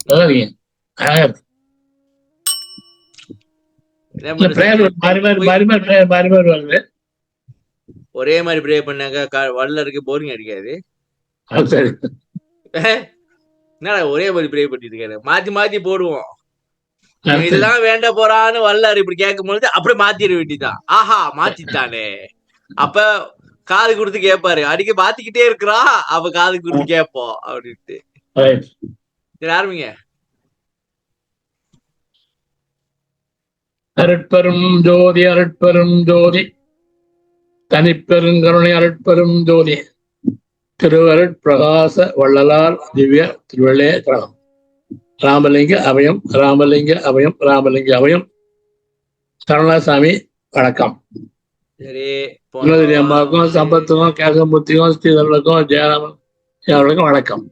நல்லா இருக்கீங்க. அழகா இருக்கு. இதே இல்ல மாதிரி பிரேயர் சாமி மாறி மாறி போய் மாறி மாறி prayer மாறி மாறி வருது. ஒரே மாதிரி ப்ரே பண்ணாங்க வள்ளருக்கு போரிங் அடிக்காது. அது சரி. என்னடா ஒரே மாதிரி ப்ரே பண்ணிட்டு இருக்காரு, மாத்தி மாத்தி போடுவோம். இவன் அது சரி. இதுதான் வேண்ட போறான்னு வல்லாரு இப்படி கேட்கும் பொழுது அப்படியே மாத்திர வேண்டியதான். ஆஹா மாத்தித்தானே. அப்ப காது கொடுத்து கேட்பாரு, அடிக்க மாத்திக்கிட்டே இருக்கிறா, அப்ப காது கொடுத்து கேட்போம் அப்படின்ட்டு. Right. சரி ஆரம்பிங்க. அருட்பெரும் ஜோதி அருட்பெரும் ஜோதி தனிப்பெருங்கருணை அருட்பெரும் ஜோதி திருவருட்பிரகாச வள்ளலார் திவ்ய திருவள்ளே கழகம். ராமலிங்க அபயம் ராமலிங்க அபயம் ராமலிங்க அபயம். சரணாசாமி வணக்கம். சரி குணதிரி அம்மாவுக்கும் சம்பத்துக்கும் கேசம்பூத்திக்கும் ஸ்ரீதர்களுக்கும் ஜெயராமன் அவர்களுக்கும் வணக்கம்.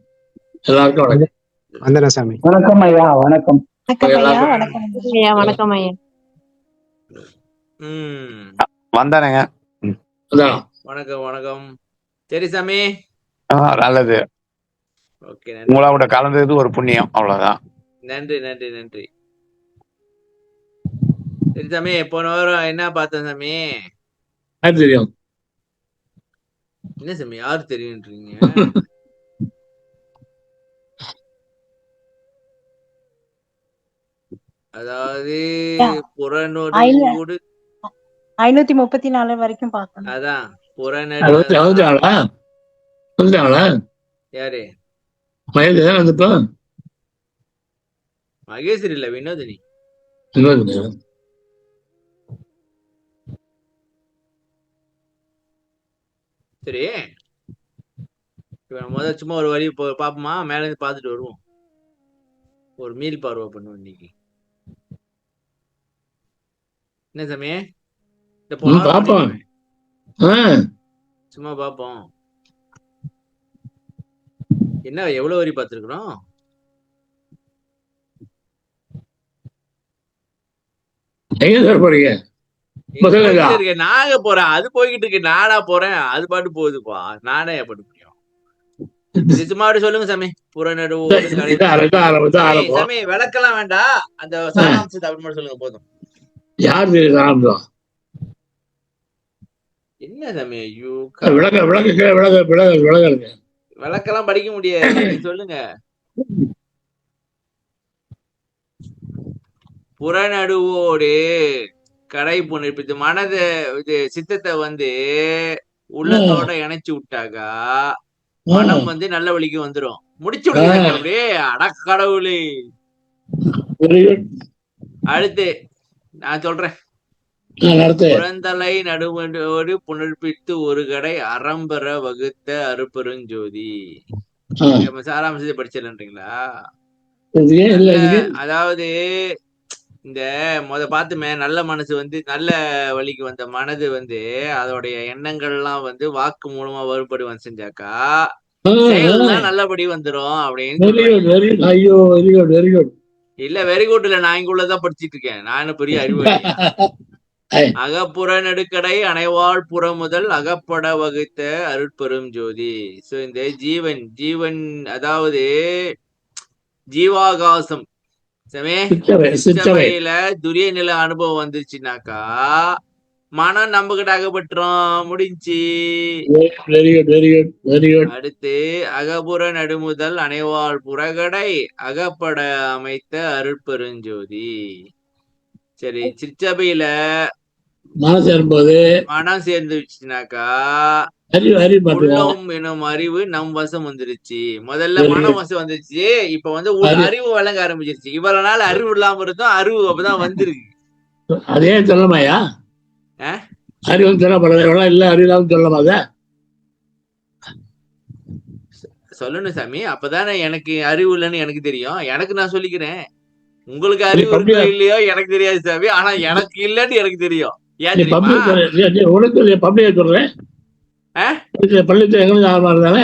எல்லாருக்கும் வணக்கம். வந்தனசாமி வணக்கம் ஐயா. வணக்கம் வணக்கம் ஐயா. வந்தானேங்க. வணக்கம் வணக்கம். சரி சாமி நல்லது. ஓகே, உங்களோட கலந்தது ஒரு புண்ணியம், அவ்வளவுதான். நன்றி நன்றி நன்றி. சரி சாமி, போன வாரம் என்ன பார்த்தேன் சாமி? தெரியும். என்ன சாமி யாரு தெரியும்ன்றீங்க? அதாவது புறநூறு 534 வரைக்கும் பார்த்தேன். அதான் புறநடு. யாரு? மகேஸ்வரி இல்ல, வினோதினி. சரி, முதல் சும்மா ஒரு வழி பாப்போமா, மேல இருந்து பாத்துட்டு வருவோம். ஒரு மீள் பார்வை பண்ணுவோம் இன்னைக்கு. என்ன சாமி? சும்மா பாப்போம். என்ன எவ்வளவு வரி பார்த்திருக்கிறோம்? நாங்க போறேன், அது போய்கிட்டு இருக்கு. நானா போறேன், அது பாட்டு போகுதுப்பா. நானே பண்ண முடியும். சும்மா சொல்லுங்க சாமி. புறநடு சாமி விளக்கலாம் வேண்டாம், அந்த சாராம்சத்தை அப்படி மட்டும் சொல்லுங்க போதும். யாரு என்ன சாமி? ஐயோ, விளக்கெல்லாம் படிக்க முடியாது, சொல்லுங்க. புறநடுவோடு கடை புண்ணிப்பித்து மனத சித்தத்தை உள்ளத்தோட இணைச்சு விட்டாக்கா மனம் நல்ல வழிக்கு வந்துரும். முடிச்சு விடுங்க அப்படியே. அடக்கடவுளே. அடுத்து நான் சொல்றேன். புறந்தலை நடுவோடு புனர்ப்பித்து ஒரு கடை அறம்பெற வகுத்த அருப்பெருஞ்சோதி. சாராம்சத்தை படிச்சிடன்றீங்களா? அதாவது இந்த பார்த்துமே நல்ல மனசு நல்ல வழிக்கு வந்த மனது அதோடைய எண்ணங்கள்லாம் வாக்கு மூலமா வறுபடி செஞ்சாக்கா செயல்லாம் நல்லபடி வந்துரும் அப்படின்னு. இல்ல வெரி குட் இல்ல, நான் இங்க உள்ளதான் படிச்சுட்டு இருக்கேன். நான் பெரிய அறிவாளி. அகப்புற நடுக்கடை அனைவாள் புற முதல் அகப்பட வகுத்த அருட்பெரும் ஜோதி. சோ இந்த ஜீவன் அதாவது ஜீவாகாசம் சித்தவையில துரிய நில அனுபவம் வந்துருச்சுனாக்கா மனம் நம்பகிட்ட அகப்பட்டுரும். முடிஞ்சு. அடுத்து அகபுற நடுமுதல் அனைவாள் புறகடை அகப்பட அமைத்த அருட்பெருஞ்சோதி. சரி, சிற்றபையில மனம் சேர்ந்துச்சுனாக்கா உள்ளம் எனும் அறிவு நம் வசம் வந்துருச்சு. முதல்ல மனம் வசம் வந்துருச்சு, இப்ப அறிவு வழங்க ஆரம்பிச்சிருச்சு. இவ்வளவு நாள் அறிவு இல்லாம இருந்தோம், அறிவு அப்பதான் வந்திருக்கு. அதே சொல்லமாயா? அறிவு இல்ல, அறிவு இல்லாம சொல்லமாத சொல்லணும் சாமி. அப்பதானே எனக்கு அறிவு இல்லைன்னு எனக்கு தெரியும். எனக்கு நான் சொல்லிக்கிறேன். உங்களுக்கு அறிவு இருக்கோ இல்லையோ எனக்கு தெரியாது சாமி, ஆனா எனக்கு இல்லன்னு எனக்கு தெரியும். ஏன்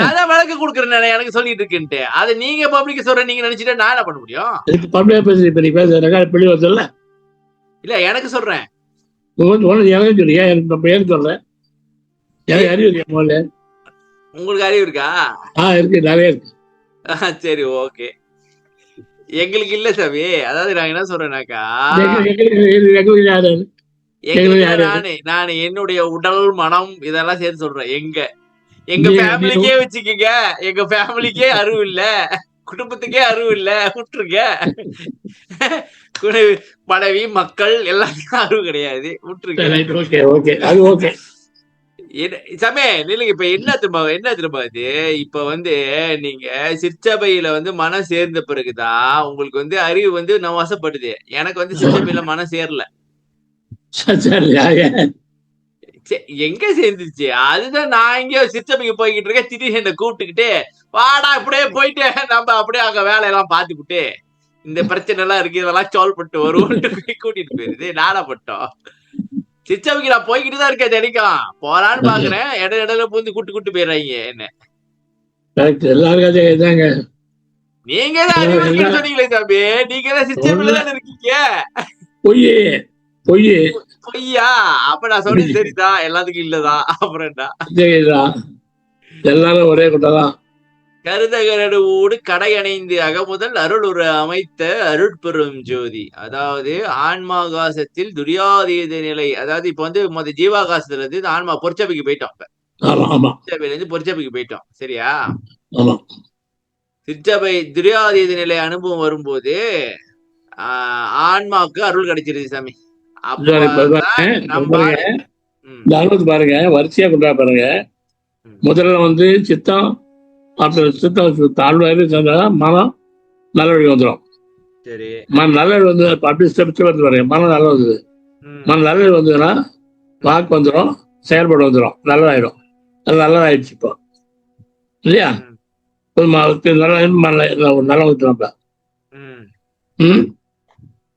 அதான் வழக்கு கொடுக்குறேன் எனக்கு சொல்லிட்டு இருக்குன்ட்டு. அதை நீங்க பப்ளிக் சொல்ற நீங்க நினைச்சிட்டா நான் என்ன பண்ண முடியும்? இல்ல எனக்கு சொல்றேன். உங்களுக்கு அறிவு இருக்கா? இருக்கு, நிறைய இருக்கு. சரி, ஓகே. எங்களுக்கு இல்ல சாமி. அதாவது நான் என்ன சொல்றேன்னாக்கா, எங்களுக்கு யாரு எங்களுக்கு எங்களுக்குன்னா யாரு நானு என்னுடைய உடல், மனம் இதெல்லாம் சேர்த்து சொல்றேன். எங்க நீ நீ ஃபேமிலிக்கே வச்சுக்கங்க. எங்க ஃபேமிலிக்கே அறிவு இல்ல. குடும்பத்துக்கே அறிவு இல்ல. விட்டுருங்க. குடு மனைவி, மக்கள் எல்லாத்துக்கும் அறிவு கிடையாது. விட்டுருங்க. ரைட் ஓகே ஓகே அது ஓகே சாமி நில்லுங்க. இப்ப என்ன திரும்ப இது? இப்ப வந்து நீங்க சிற்சபையில வந்து மனம் சேர்ந்த பிறகுதான் உங்களுக்கு வந்து அறிவு வந்து நான் வசப்படுது. எனக்கு வந்து சிற்சபையில மனம் சேரல. சரி எங்க சேர்ந்துச்சு? அதுதான் நான் எங்கேயோ சிற்சபைக்கு போய்கிட்டு இருக்கேன். திடீர்னு என்னை கூப்பிட்டுக்கிட்டு வாடா இப்படியே போயிட்டு நம்ம அப்படியே அங்க வேலையெல்லாம் பார்த்துக்கிட்டு இந்த பிரச்சனை எல்லாம் இருக்கு இதெல்லாம் சால்வ் பண்ணிட்டு வருவோம்ட்டு கூட்டிட்டு போயிருது. நானா பட்டோம் சிற்சபைக்கு நான் போய்கிட்டு தான் இருக்கேன். தினைக்கும் போறான்னு பாக்குறேன். இடையில பூந்து கூட்டு போயிடுறாங்க என்ன. எல்லாரும் கதை இதாங்க. நீங்க தான் அறிவு இருக்குன்னு சொன்னீங்களே சாமி. நீங்க தான் சிற்சபையில தான் இருக்கீங்க. பொய் பொய் பொய்யா? அப்ப நான் சொன்னது சரிதான். எல்லாத்துக்கும் இல்லதான். அப்புறம் என்ன? எல்லாரும் ஒரே கூட்டம்தான். கருதகரடுவோடு கடையணைந்து அகமுதல் அருள் ஒரு அமைத்த அருட்பெரும் ஜோதி. அதாவது ஆன்மாகாசத்தில் துரியாதீத நிலை. அதாவது இப்ப வந்து ஜீவாகாசத்துல இருந்து ஆன்மா பொற்சபைக்கு போயிட்டோம். சிற்சபையில இருந்து பொற்சபைக்கு போயிட்டோம். சரியா? சிற்சபை துரியாதீத நிலை அனுபவம் வரும்போது ஆன்மாவுக்கு அருள் கிடைச்சிருது சாமி. பாருங்க வரிசையா கொண்டா பாருங்க. முதல்ல வந்து சித்தம் தாழ்வாரு மனம் நல்ல வழி வந்துடும். சரி, நல்ல வழி வந்து அப்படி ஸ்டெப்ஸ் வந்து பாருங்க. மனம் நல்லா வந்தது. மனம் நல்ல வழி வந்ததுன்னா வாக்கு வந்துடும், செயல்பாடு வந்துடும், நல்லதாயிடும். அது நல்லதாயிடுச்சு இப்போ இல்லையா? நல்லா ஊற்றலாம்ப்ப.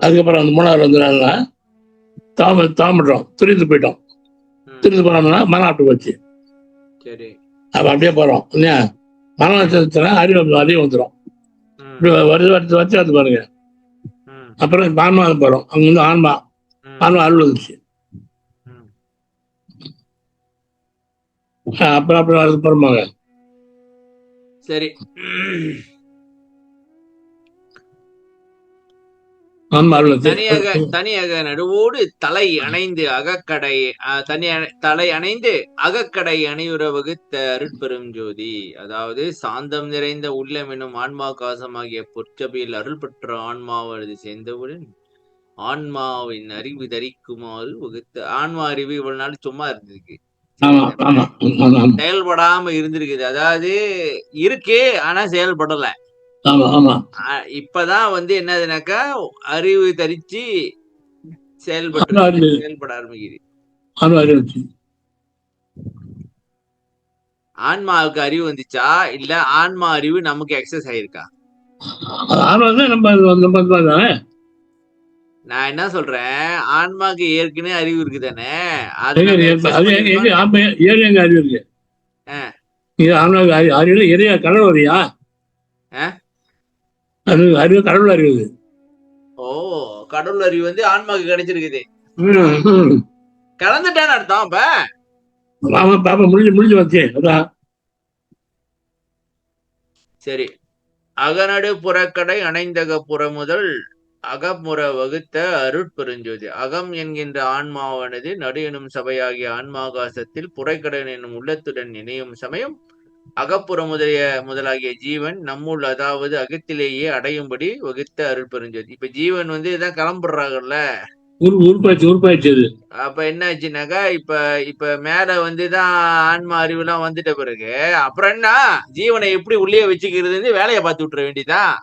அதுக்கப்புறம் அந்த மூணாவது வந்து தாமட்டம் திரிந்து போயிட்டோம். திரிந்து போனோம்னா மனம் அப்படி போச்சு. அப்ப அப்படியே போறோம் இல்லையா? மனம் வச்சுன்னா அறிவு வந்துடும். வச்சு வந்து பாருங்க. அப்புறம் ஆன்மா போறோம். அங்க வந்து ஆன்மா அருள் வந்துச்சு. அப்புறம் அப்புறம் அது போறோமாங்க. சரி, தனியாக நடுவோடு தலை அணைந்து அகக்கடை தலை அணைந்து அகக்கடை அணியுற வகுத்த அருட்பெரும் ஜோதி. அதாவது சாந்தம் நிறைந்த உள்ளம் எனும் ஆன்மாகாசமாகிய பொற்சபையில் அருள் பெற்ற ஆன்மாவது சேர்ந்தவுடன் ஆன்மாவின் அறிவு தரிக்குமாறு வகுத்த. ஆன்மா அறிவு இவ்வளவு நாள் சும்மா இருந்திருக்கு, செயல்படாம இருந்திருக்குது. அதாவது இருக்கு ஆனா செயல்படல. இப்பதான் வந்து என்னதுனாக்கா அறிவு தரிச்சு செயல்பட ஆரம்பிக்குது. ஆன்மாவுக்கு அறிவு வந்துச்சா இல்ல ஆன்மா அறிவு நமக்கு எக்ஸஸ் ஆயிருக்கா? நான் என்ன சொல்றேன், ஆன்மாக்கு ஏற்கனவே அறிவு இருக்குதானே? கடவுள் வரியா? அறிவு கடவுள் அறிவு. ஓ, கடவுள் அறிவு வந்து ஆன்மாக்கு கிடைச்சிருக்குது. கலந்துட்டான்னு அர்த்தம். அப்ப முடிஞ்சு வச்சு அதான் சரி. அகநடு புறக்கடை அணைந்தக புற முதல் அகமுற வகுத்த அருட்பெருஞ்சோதி. அகம் என்கின்ற ஆன்மாவானது நடு எனும் சபையாகிய ஆன்மாகாசத்தில் புறக்கடன் என்னும் உள்ளத்துடன் இணையும் சமயம் அகப்புற முதலாகிய ஜீவன் நம்முள், அதாவது அகத்திலேயே அடையும்படி வகுத்த அருட்பெருஞ்சோதி. இப்ப ஜீவன் வந்து இதான் கிளம்புறாங்கல்ல, அப்ப என்ன ஆச்சுனாக்கா இப்ப மேல வந்துதான் ஆன்மா அறிவு எல்லாம் வந்துட்ட பிறகு அப்புறம் என்ன ஜீவனை எப்படி உள்ளே வச்சுக்கிறது வேலையை பார்த்து விட்டுற வேண்டியதான்.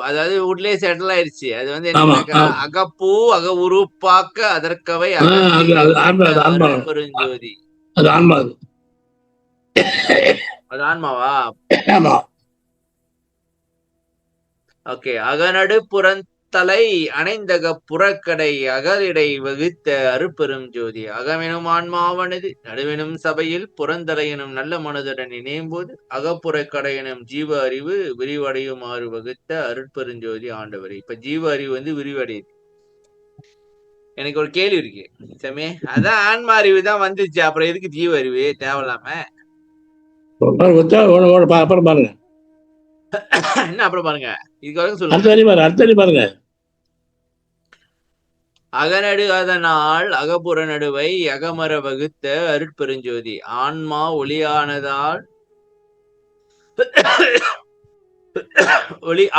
அதாவது உள்ளே செட்டில் ஆயிருச்சு. அது வந்து என்ன, அகப்பூ அக உருப்பாக்க அதற்கவை பெருஞ்சோதி. அது ஆன்மாவா? ஓகே. அகநடு புறந்தலை அணைந்தக புறக்கடை அகலிடை வகுத்த அருட்பெரும் ஜோதி. அகமெனும் ஆன்மாவானது நடுவெனும் சபையில் புறந்தலை எனும் நல்ல மனதுடன் இணையும் போது அகப்புறக்கடை எனும் ஜீவ அறிவு விரிவடையுமாறு வகுத்த அருட்பெருஞ்சோதி ஆண்டவர். இப்ப ஜீவ அறிவு வந்து விரிவடையுது. எனக்கு ஒரு கேள்வி இருக்கு சமே. அதான் ஆன்மா அறிவு தான் வந்துச்சு, அப்புறம் எதுக்கு ஜீவ அறிவு தேவையில்லாம? அப்புறம் பாருங்க, என்ன அப்புறம் பாருங்க, இதுக்கு வரைக்கும் அடுத்த சொல்லுங்க. வரி பாருங்க, அடுத்த வரி பாருங்க. அகநடு அதனால் அகப்புற நடுவை அகமர வகுத்த அருட்பெருஞ்சோதி ஆன்மா ஒளியானதால்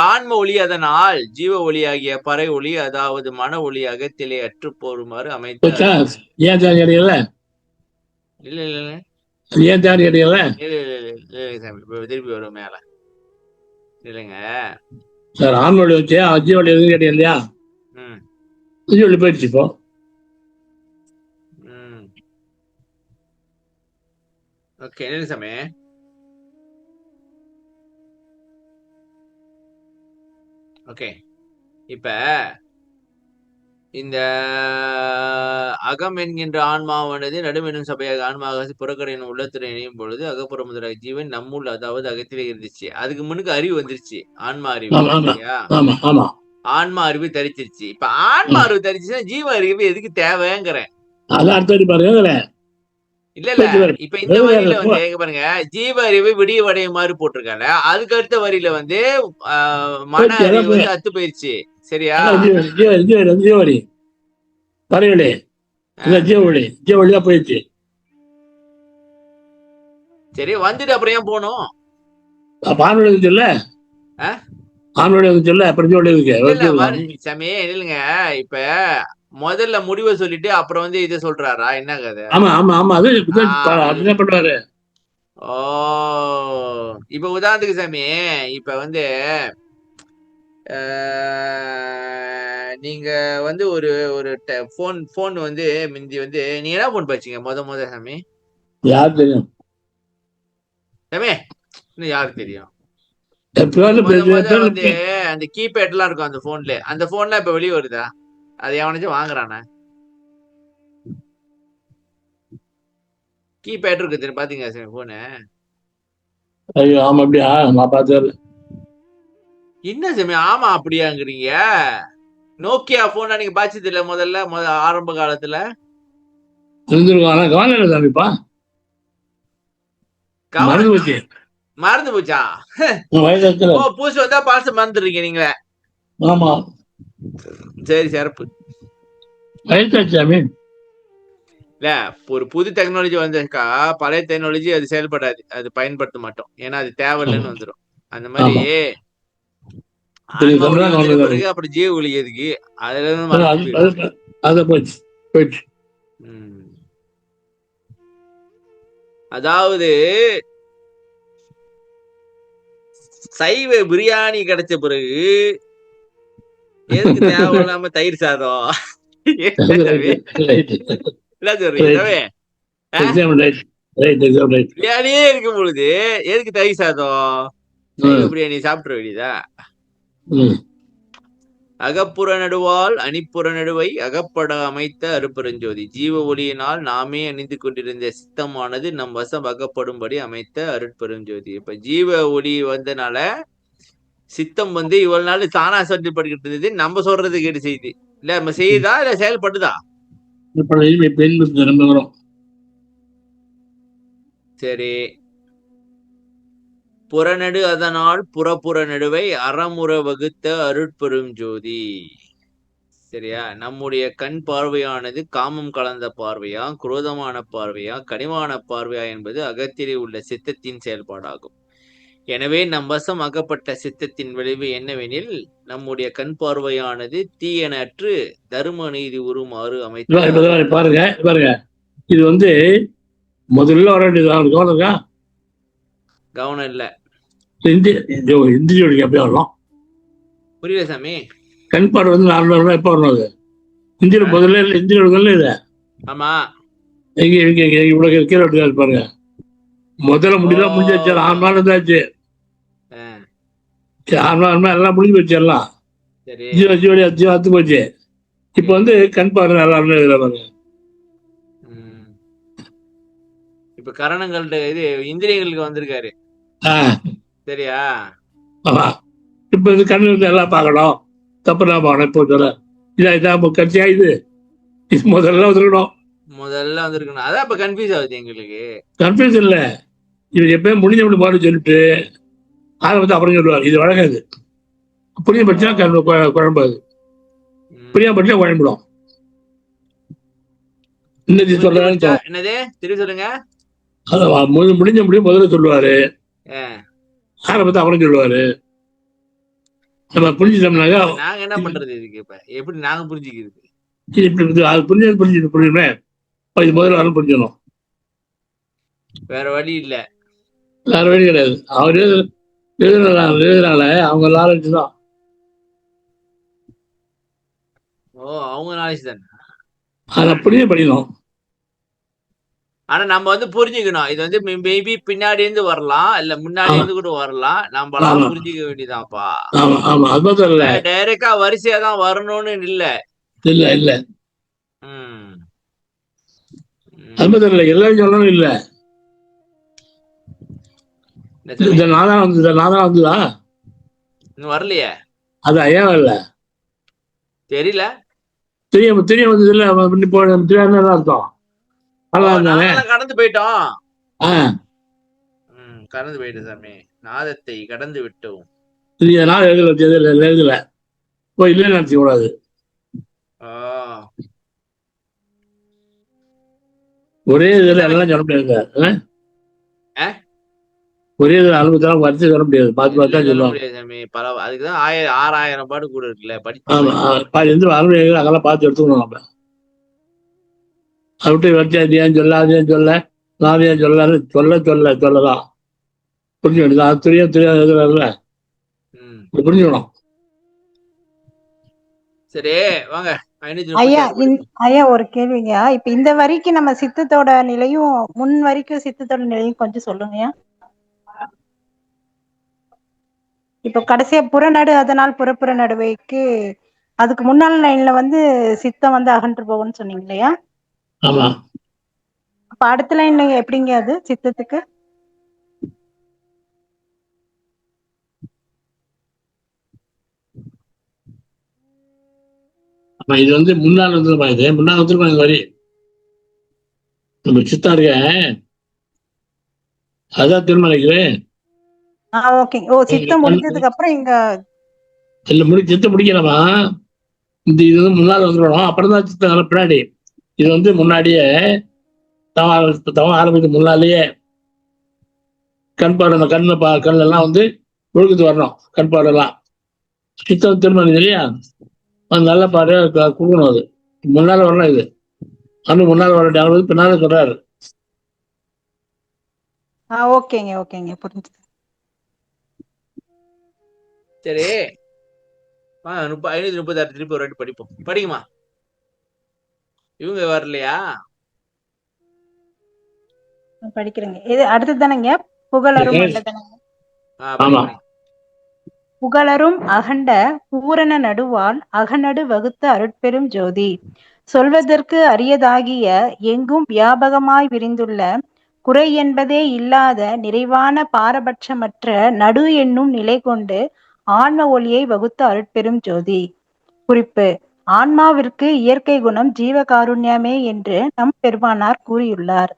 ஆன்ம ஒளி அதனால் ஜீவ ஒளியாகிய பறை ஒளி, அதாவது மன ஒளி அகத்திலே அற்று போருமாறு அமைத்த ஏன் தேவை கிடைக்கல? இல்ல இல்ல இல்ல ஏன் தேவை கிடைக்கல? இல்ல இல்ல இல்ல இல்ல சாமி, இப்ப திருப்பி வரும் மேல இல்லைங்க. சார் ஆண்மொழி வச்சு அஜிவழி எதுவும் கேட்டீங்க இல்லையா? ம் அஜிவழி போயிடுச்சு இப்போ. ம் ஓகே, என்ன சாமி? ஓகே, இப்ப இந்த அகம் என்கின்ற ஆன்மாவானது நடுமெனும் சபையாக ஆன்மாக புறக்கடையின் உள்ளத்துறை இணையும் பொழுது அகப்புற முதலாக ஜீவன் நம்முள், அதாவது அகத்திலே இருந்துச்சு. அதுக்கு முன்னுக்கு அறிவு வந்துருச்சு, ஆன்மா அறிவு. ஆமா ஆமா சரியா? ஆமா ஆமா. ஆன்மா அறிவு தரிச்சிருச்சு. இப்ப ஆன்மா அறிவு தரிச்சுன்னா ஜீவ அறிவு எதுக்கு தேவைங்கிறேன். அதான் அடுத்த வரி பாருங்க. இல்ல இல்ல, இப்ப இந்த வரியில வந்து எங்க பாருங்க, ஜீவ அறிவு விடிவடைய மாதிரி போட்டிருக்காங்க. அதுக்கு அடுத்த வரியில வந்து மன அறிவு வந்து அத்து போயிருச்சு. சரியா? ஜீவவழி பறையொலி ஜீவவழி ஜீவவழிதான் போயிடுச்சு. சரி, வந்துட்டு அப்புறம் ஏன் போகணும்? ஆண்மொழி சொல்ல, ஆண்மொழி சொல்ல அப்புறம் ஜீவவழி இருக்கு சாமி. இல்லைங்க, இப்ப முதல்ல முடிவை சொல்லிட்டு அப்புறம் வந்து இதை சொல்றாரா? என்ன கதை? ஆமா ஆமா ஆமா, அது அப்படிதான் பண்றாரு. ஓ, இப்ப உதாரணத்துக்கு சாமி, இப்ப வந்து நீங்க வந்து ஒரு ஒரு போன் வந்து முந்தி வந்து நீங்க என்ன போன் பாச்சீங்க முத சாமி? யார் தெரியும் சாமி? இன்னும் யாருக்கு தெரியும்? வந்து அந்த கீபேட் எல்லாம் இருக்கும் அந்த போன்ல. அந்த போன்லாம் இப்ப வெளியே வருதா? அது எவனாச்சும் வாங்குறானா? கீபேட் இருக்கு தெரியும், பாத்தீங்க சாமி போனு? ஐயோ ஆமா, அப்படியா? நான் பார்த்தேன். என்ன சாமி ஆமா அப்படியாங்கிறீங்க? நோக்கியா போனா நீங்க பாச்சது இல்ல முதல்ல ஆரம்ப காலத்துல? சாமிப்பா மறந்து போச்சா? பூசு வந்தா பாச மறந்துடுறீங்க நீங்களே. ஆமா, சரி, சிறப்பு. இல்ல, ஒரு புது டெக்னாலஜி வந்திருக்கா, பழைய டெக்னாலஜி அது செயல்படாது, அது பயன்படுத்த மாட்டோம். ஏன்னா அது தேவையில்லைன்னு வந்துடும். அந்த மாதிரி பிறகு அப்புறம் ஜீவ ஒளி எதுக்கு? அதுல இருந்து அதாவது சைவ பிரியாணி கிடைச்ச பிறகு எதுக்கு தேவையில்லாம தயிர் சாதம்? பிரியாணியே இருக்கும் பொழுது எதுக்கு தயிர் சாதம்? பிரியாணி சாப்பிட வேண்டியதா? அகப்புற நடுவால் அணிப்புற நடுவை அகப்பட அமைத்த அருட்பெருஞ்சோதி ஜீவ ஒளியினால் நாமே அணிந்து கொண்டிருந்த சித்தமானது நம் வசம் அகப்படும்படி அமைத்த அருட்பெருஞ்சோதி. இப்ப ஜீவ ஒளி வந்தனால சித்தம் வந்து இவ்வளவு நாள் தானா செயல்பட்டுக்கிட்டு இருந்தது. நம்ம சொல்றது கேட்டு செய்யுது இல்ல, நம்ம செய்யுதா இல்ல செயல்படுதா? சரி, புறநடு அதனால் புறப்புற நடுவை அறமுற வகுத்த அருட்பெரும் ஜோதி. சரியா? நம்முடைய கண் பார்வையானது காமம் கலந்த பார்வையா, குரோதமான பார்வையா, கனிவான பார்வையா என்பது அகத்திலே உள்ள சித்தத்தின் செயல்பாடாகும். எனவே நம் வசம் அகப்பட்ட சித்தத்தின் விளைவு என்னவெனில், நம்முடைய கண் பார்வையானது தீயன அற்று தர்ம நீதி உருமாறு அமைத்து. பாருங்க பாருங்க, இது வந்து முதல்ல வர வேண்டியது கவனம் இல்ல. இந்தி ஜோடிக்கு எப்படியா வரலாம்? புரியல சாமி. கண் பார்வை வந்து 400 எப்ப வரணும்? அது இந்தியில முதல்ல இல்லை, இந்தி ஜோடிகள் இது. ஆமா, இவ்வளவு கீழே பாருங்க. முதல்ல முடியலாம், முடிஞ்சு வச்சு 6 நாள் இருந்தாச்சு. 6 நாள் எல்லாம் முடிஞ்சு வச்சு எல்லாம் ஜீவடி அத்து போச்சு. இப்ப வந்து கண் பார்வை நல்லா பாருங்க. இப்ப கரணங்கள்ட்ட இது இந்திரியங்களுக்கு வந்திருக்காரு. சரியா? இப்ப இது கண்ணு வந்து எல்லாம் பார்க்கணும், தப்பு நான் பார்க்கணும். இப்போ சொல்ல இதான் கட்சியா? இது முதல்ல வந்திருக்கணும். அதான் இப்ப கன்ஃபியூஸ் ஆகுது எங்களுக்கு. கன்ஃபியூஸ் இல்ல, இவர் எப்பயும் முடிஞ்சபடி பாடு சொல்லிட்டு ஆரம்பத்தை அப்புறம் சொல்லுவார். இது வழங்காது. புரிய பட்சம் குழம்பாது, புரிய பட்சம் குழம்பிடும். இன்னைக்கு சொல்றேன்னு என்னது திருப்பி சொல்லுங்க. முடிஞ்ச முடியும் முதல்ல சொல்லுவாரு, ஆரம்பத்தை அப்புறம் சொல்லுவாரு. நம்ம புரிஞ்சுட்டோம்னாக்கா நாங்க என்ன பண்றது? இதுக்கு இப்ப எப்படி நாங்க புரிஞ்சுக்கிறது? அது புரியுமே, இது முதல்ல வரணும் புரிஞ்சிடணும். வேற வழி இல்ல, வேற வழி கிடையாது. அவரு எழுதுனால அவங்க நாலேஜ் தான். அவங்க நாலேஜ் தானே, அதை அப்படியே படிக்கணும். ஆனா நம்ம வந்து புரிஞ்சுக்கணும். இது வந்து மேபி பின்னாடி இருந்து வரலாம், இல்ல முன்னாடி இருந்து கூட வரலாம். நம்மளாம் புரிஞ்சுக்க வேண்டியதான்ப்பா. ஆமா ஆமா, அது மாத்திரம் இல்ல, டைரக்டா வரிசையா தான் வரணும்னு இல்ல. இல்ல இல்ல அது மாத்திரம் இல்ல, எல்லாரும் சொல்லணும் இல்ல. இந்த நாதான் வந்துதா இன்னும் வரலையே. அது ஏன் வரல தெரியல. தெரிய வந்தது இல்ல. அர்த்தம் கடந்து போயிட்டோம். கடந்து போயிட்டு சாமி, நாதத்தை கடந்து விட்டோம். எழுதல போய் இல்ல நினைச்ச கூடாது. ஒரே இதுல எல்லாம் சொல்ல முடியாது. ஒரே இதுல அனுபவத்தெல்லாம் வரிசை சொல்ல முடியாது. பார்த்து பார்த்தா சொல்லுவாங்க. அதுக்குதான் 6000 பாடு கூட இருக்குல்ல. அதெல்லாம் பார்த்து எடுத்துக்கணும். நம்ம அதை விட்டு வரிசை ஏன் சொல்ல, அது ஏன் சொல்ல, நான் ஏன் சொல்லதான் புரிஞ்சு வேண்டியது. அது தெரியாது எதுல புரிஞ்சுக்கணும். சரி வாங்க. ஐயா ஒரு கேள்விங்க. இப்ப இந்த வரிக்கு நம்ம சித்தத்தோட நிலையும் முன் வரைக்கும் சித்தத்தோட நிலையும் கொஞ்சம் சொல்லுங்கய்யா. இப்ப கடைசியா புறநடு அதனால் புறப்புற நடுவைக்கு அதுக்கு முன்னாள் லைன்ல வந்து சித்தம் வந்து அகன்று போகும்னு சொன்னீங்க இல்லையா? ஆமா. அப்ப அடுத்த லைன்ல எப்படிங்க அது சித்தத்துக்கு? இது வந்து முன்னாள் வந்துருப்பாங்க. முன்னாள் வந்துருப்பாங்க வரி. நம்ம சித்தம் இருக்க அதான் திருமலைக்குது. ஓகே. சித்தம் முடிஞ்சதுக்கு அப்புறம் இங்க இல்ல சித்தம் முடிக்கலாமா? இந்த இது வந்து முன்னாள் வந்துடணும். அப்புறம் தான் சித்தம் பின்னாடி. இது வந்து முன்னாடியே தவம் ஆரம்பித்து முன்னாலேயே கண் பார்வை, அந்த கண்ணெல்லாம் வந்து ஒழுக்கத்து வரணும். கண் பார்வைலாம் சித்தம் திருமணம் இல்லையா, நல்ல பாரு கொடுக்கணும். அது முன்னால வரணும். இது அனு முன்னால் வர பின்னால சொல்றாரு. ஓகேங்க புரிஞ்சு. சரி 536 திருப்பி ஒரு வாட்டி படிப்போம். படிக்குமா? இவங்க வரலையா? படிக்கிறேங்க. இது அடுத்து தானேங்க புகழரும் புகழரும் அகண்ட பூரண நடுவால் அகநடு வகுத்த அருட்பெரும் ஜோதி சொல்வதற்கு அரியதாகிய எங்கும் வியாபகமாய் விரிந்துள்ள குறை என்பதே இல்லாத நிறைவான பாரபட்சமற்ற நடு என்னும் நிலை கொண்டு ஆன்ம ஒளியை வகுத்த அருட்பெரும் ஜோதி. குறிப்பு: ஆன்மாவிற்கு இயற்கை குணம் ஜீவகாருண்யமே என்று நம் பெருமானார் கூறியுள்ளார்.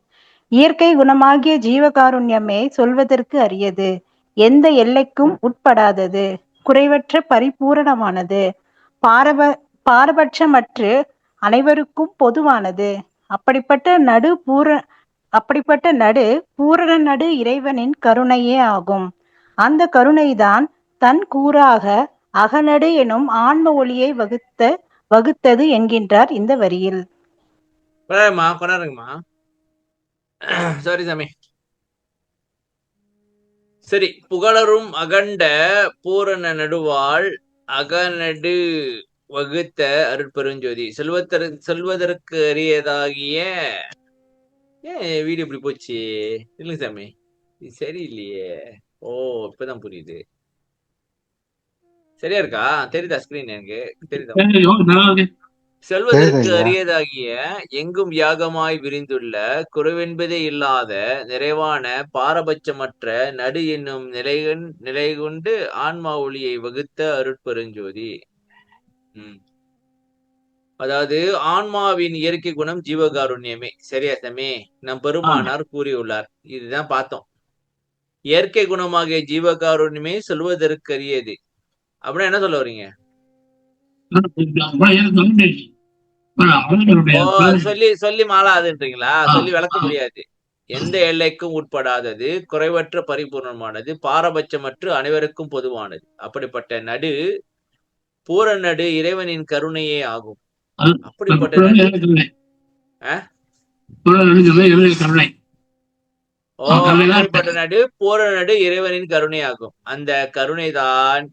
இயற்கை குணமாகிய ஜீவகாருண்யமே சொல்வதற்கு அரியது, எந்த எல்லைக்கும் உட்படாதது, குறைவற்ற பரிபூரணமானது, பாரபட்சமற்று அனைவருக்கும் பொதுவானது. அப்படிப்பட்ட நடு பூரண நடு இறைவனின் கருணையே ஆகும். அந்த கருணைதான் தன் கூறாக அகநடு எனும் ஆன்ம ஒளியை வகுத்தது என்கின்றார் இந்த வரியில். சாரி சாமி. சரி, புகழரும் அகண்ட பூரண நடுவாள் அகநடு வகுத்த அருட்பெருஞ்சோதி சொல்வதற்கு அரியதாகிய. ஏன் வீடியோ இப்படி போச்சு? இல்லைங்க சாமி, இது சரியில்லையே. இப்பதான் புரியுது. சரியா இருக்கா? தெரியுதா ஸ்கிரீன்? எனக்கு தெரியுதா? செல்வதற்கு அரியதாகிய எங்கும் யாகமாய் விரிந்துள்ள குறைவென்பதே இல்லாத நிறைவான பாரபட்சமற்ற நடு என்னும் நிலை கொண்டு ஆன்மா ஒளியை வகுத்த அருட்பெருஞ்சோதி. அதாவது ஆன்மாவின் இயற்கை குணம் ஜீவகாருண்யமே. சரியா தம்பி? நம் பெருமானார் கூறியுள்ளார். இதுதான் பார்த்தோம். இயற்கை குணமாகிய ஜீவகாருண்யமே சொல்வதற்கரியது அப்படின்னா என்ன சொல்ல வரீங்க? ஓ, அது சொல்லி சொல்லி மாளாதுன்றீங்களா? சொல்லி விளக்க முடியாது. எந்த எல்லைக்கும் உட்படாதது, குறைவற்ற பரிபூர்ணமானது, பாரபட்சமற்று அனைவருக்கும் பொதுவானது. அப்படிப்பட்ட நடு பூரணடு இறைவனின் கருணையே ஆகும். அப்படிப்பட்ட நடு கருணை. ஓ, அப்படிப்பட்ட நடு பூரண நடு இறைவனின் கருணை ஆகும். அந்த கருணைதான்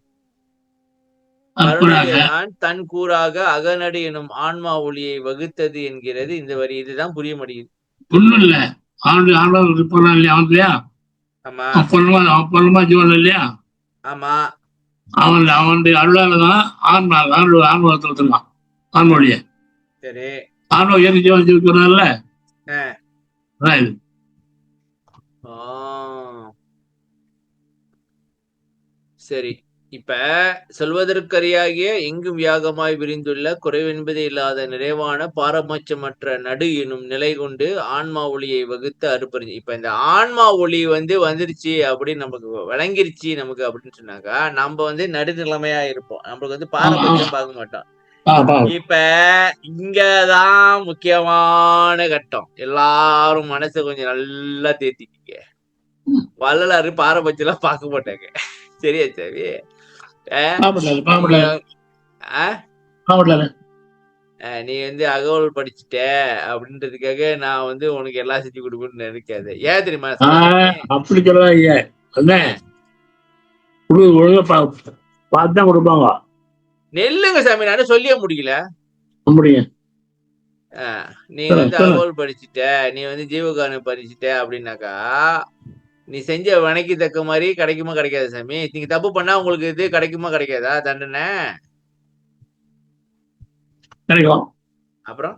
தன் கூறாக அகநடு எனும் ஆன்மா ஒளியை வகுத்தது என்கிறது இந்த வரி. இதுதான் புரிய மாட்டேங்குது. ஒண்ணும் இல்ல, அவனுக்கு போறான் இல்லையா, அவன் இல்லையா, ஆமா பொருளமா ஜீவன் இல்லையா, ஆமா, அவனுடைய அருளாலதான் ஆன்மாவத்தை வச்சிருக்கான். ஆன்மொழிய சரி, ஆன்மா ஏறி ஜீவன் ஜீவிக்கிறான்ல, அதான் இது. சரி. இப்ப சொல்வதற்கரியாகிய எங்கும் வியாகமாய் விரிந்துள்ள குறைவென்பதே இல்லாத நிறைவான பாரபட்சமற்ற நடு எனும் நிலை கொண்டு ஆன்மா ஒளியை வகுத்து அறுப்பறிஞ்சு. இப்ப இந்த ஆன்மா ஒளி வந்துருச்சு அப்படின்னு நமக்கு விளங்கிருச்சு நமக்கு அப்படின்னு சொன்னாக்கா நம்ம நடுநிலைமையா இருப்போம். நம்மளுக்கு பாரபட்சம் பார்க்க மாட்டோம். இப்ப இங்கதான் முக்கியமான கட்டம். எல்லாரும் மனசை கொஞ்சம் நல்லா தேத்திக்க. வள்ளலாறு பாரபட்சம் எல்லாம் பார்க்க மாட்டாங்க. சரியா சாமி? நீ அகவல் படிச்சுட்ட அப்படின்றதுக்காக நான் உனக்கு எல்லாம் செஞ்சு கொடுக்கணும்னு நினைக்காத. ஏன் தெரியுமா? அப்படி சொல்ல கொடுப்பாங்க. நெல்லுங்க சாமி, நானும் சொல்லிய முடியல. நீ அகவல் படிச்சுட்ட, நீ ஜீவகாரணம் படிச்சுட்ட அப்படின்னாக்கா நீ செஞ்ச வனைக்கு தக்க மாதிரி கிடைக்குமா கிடைக்காது சாமி? நீங்க தப்பு பண்ணா உங்களுக்கு இது கிடைக்குமா கிடைக்காதா தண்டனை? கிடைக்கும். அப்புறம்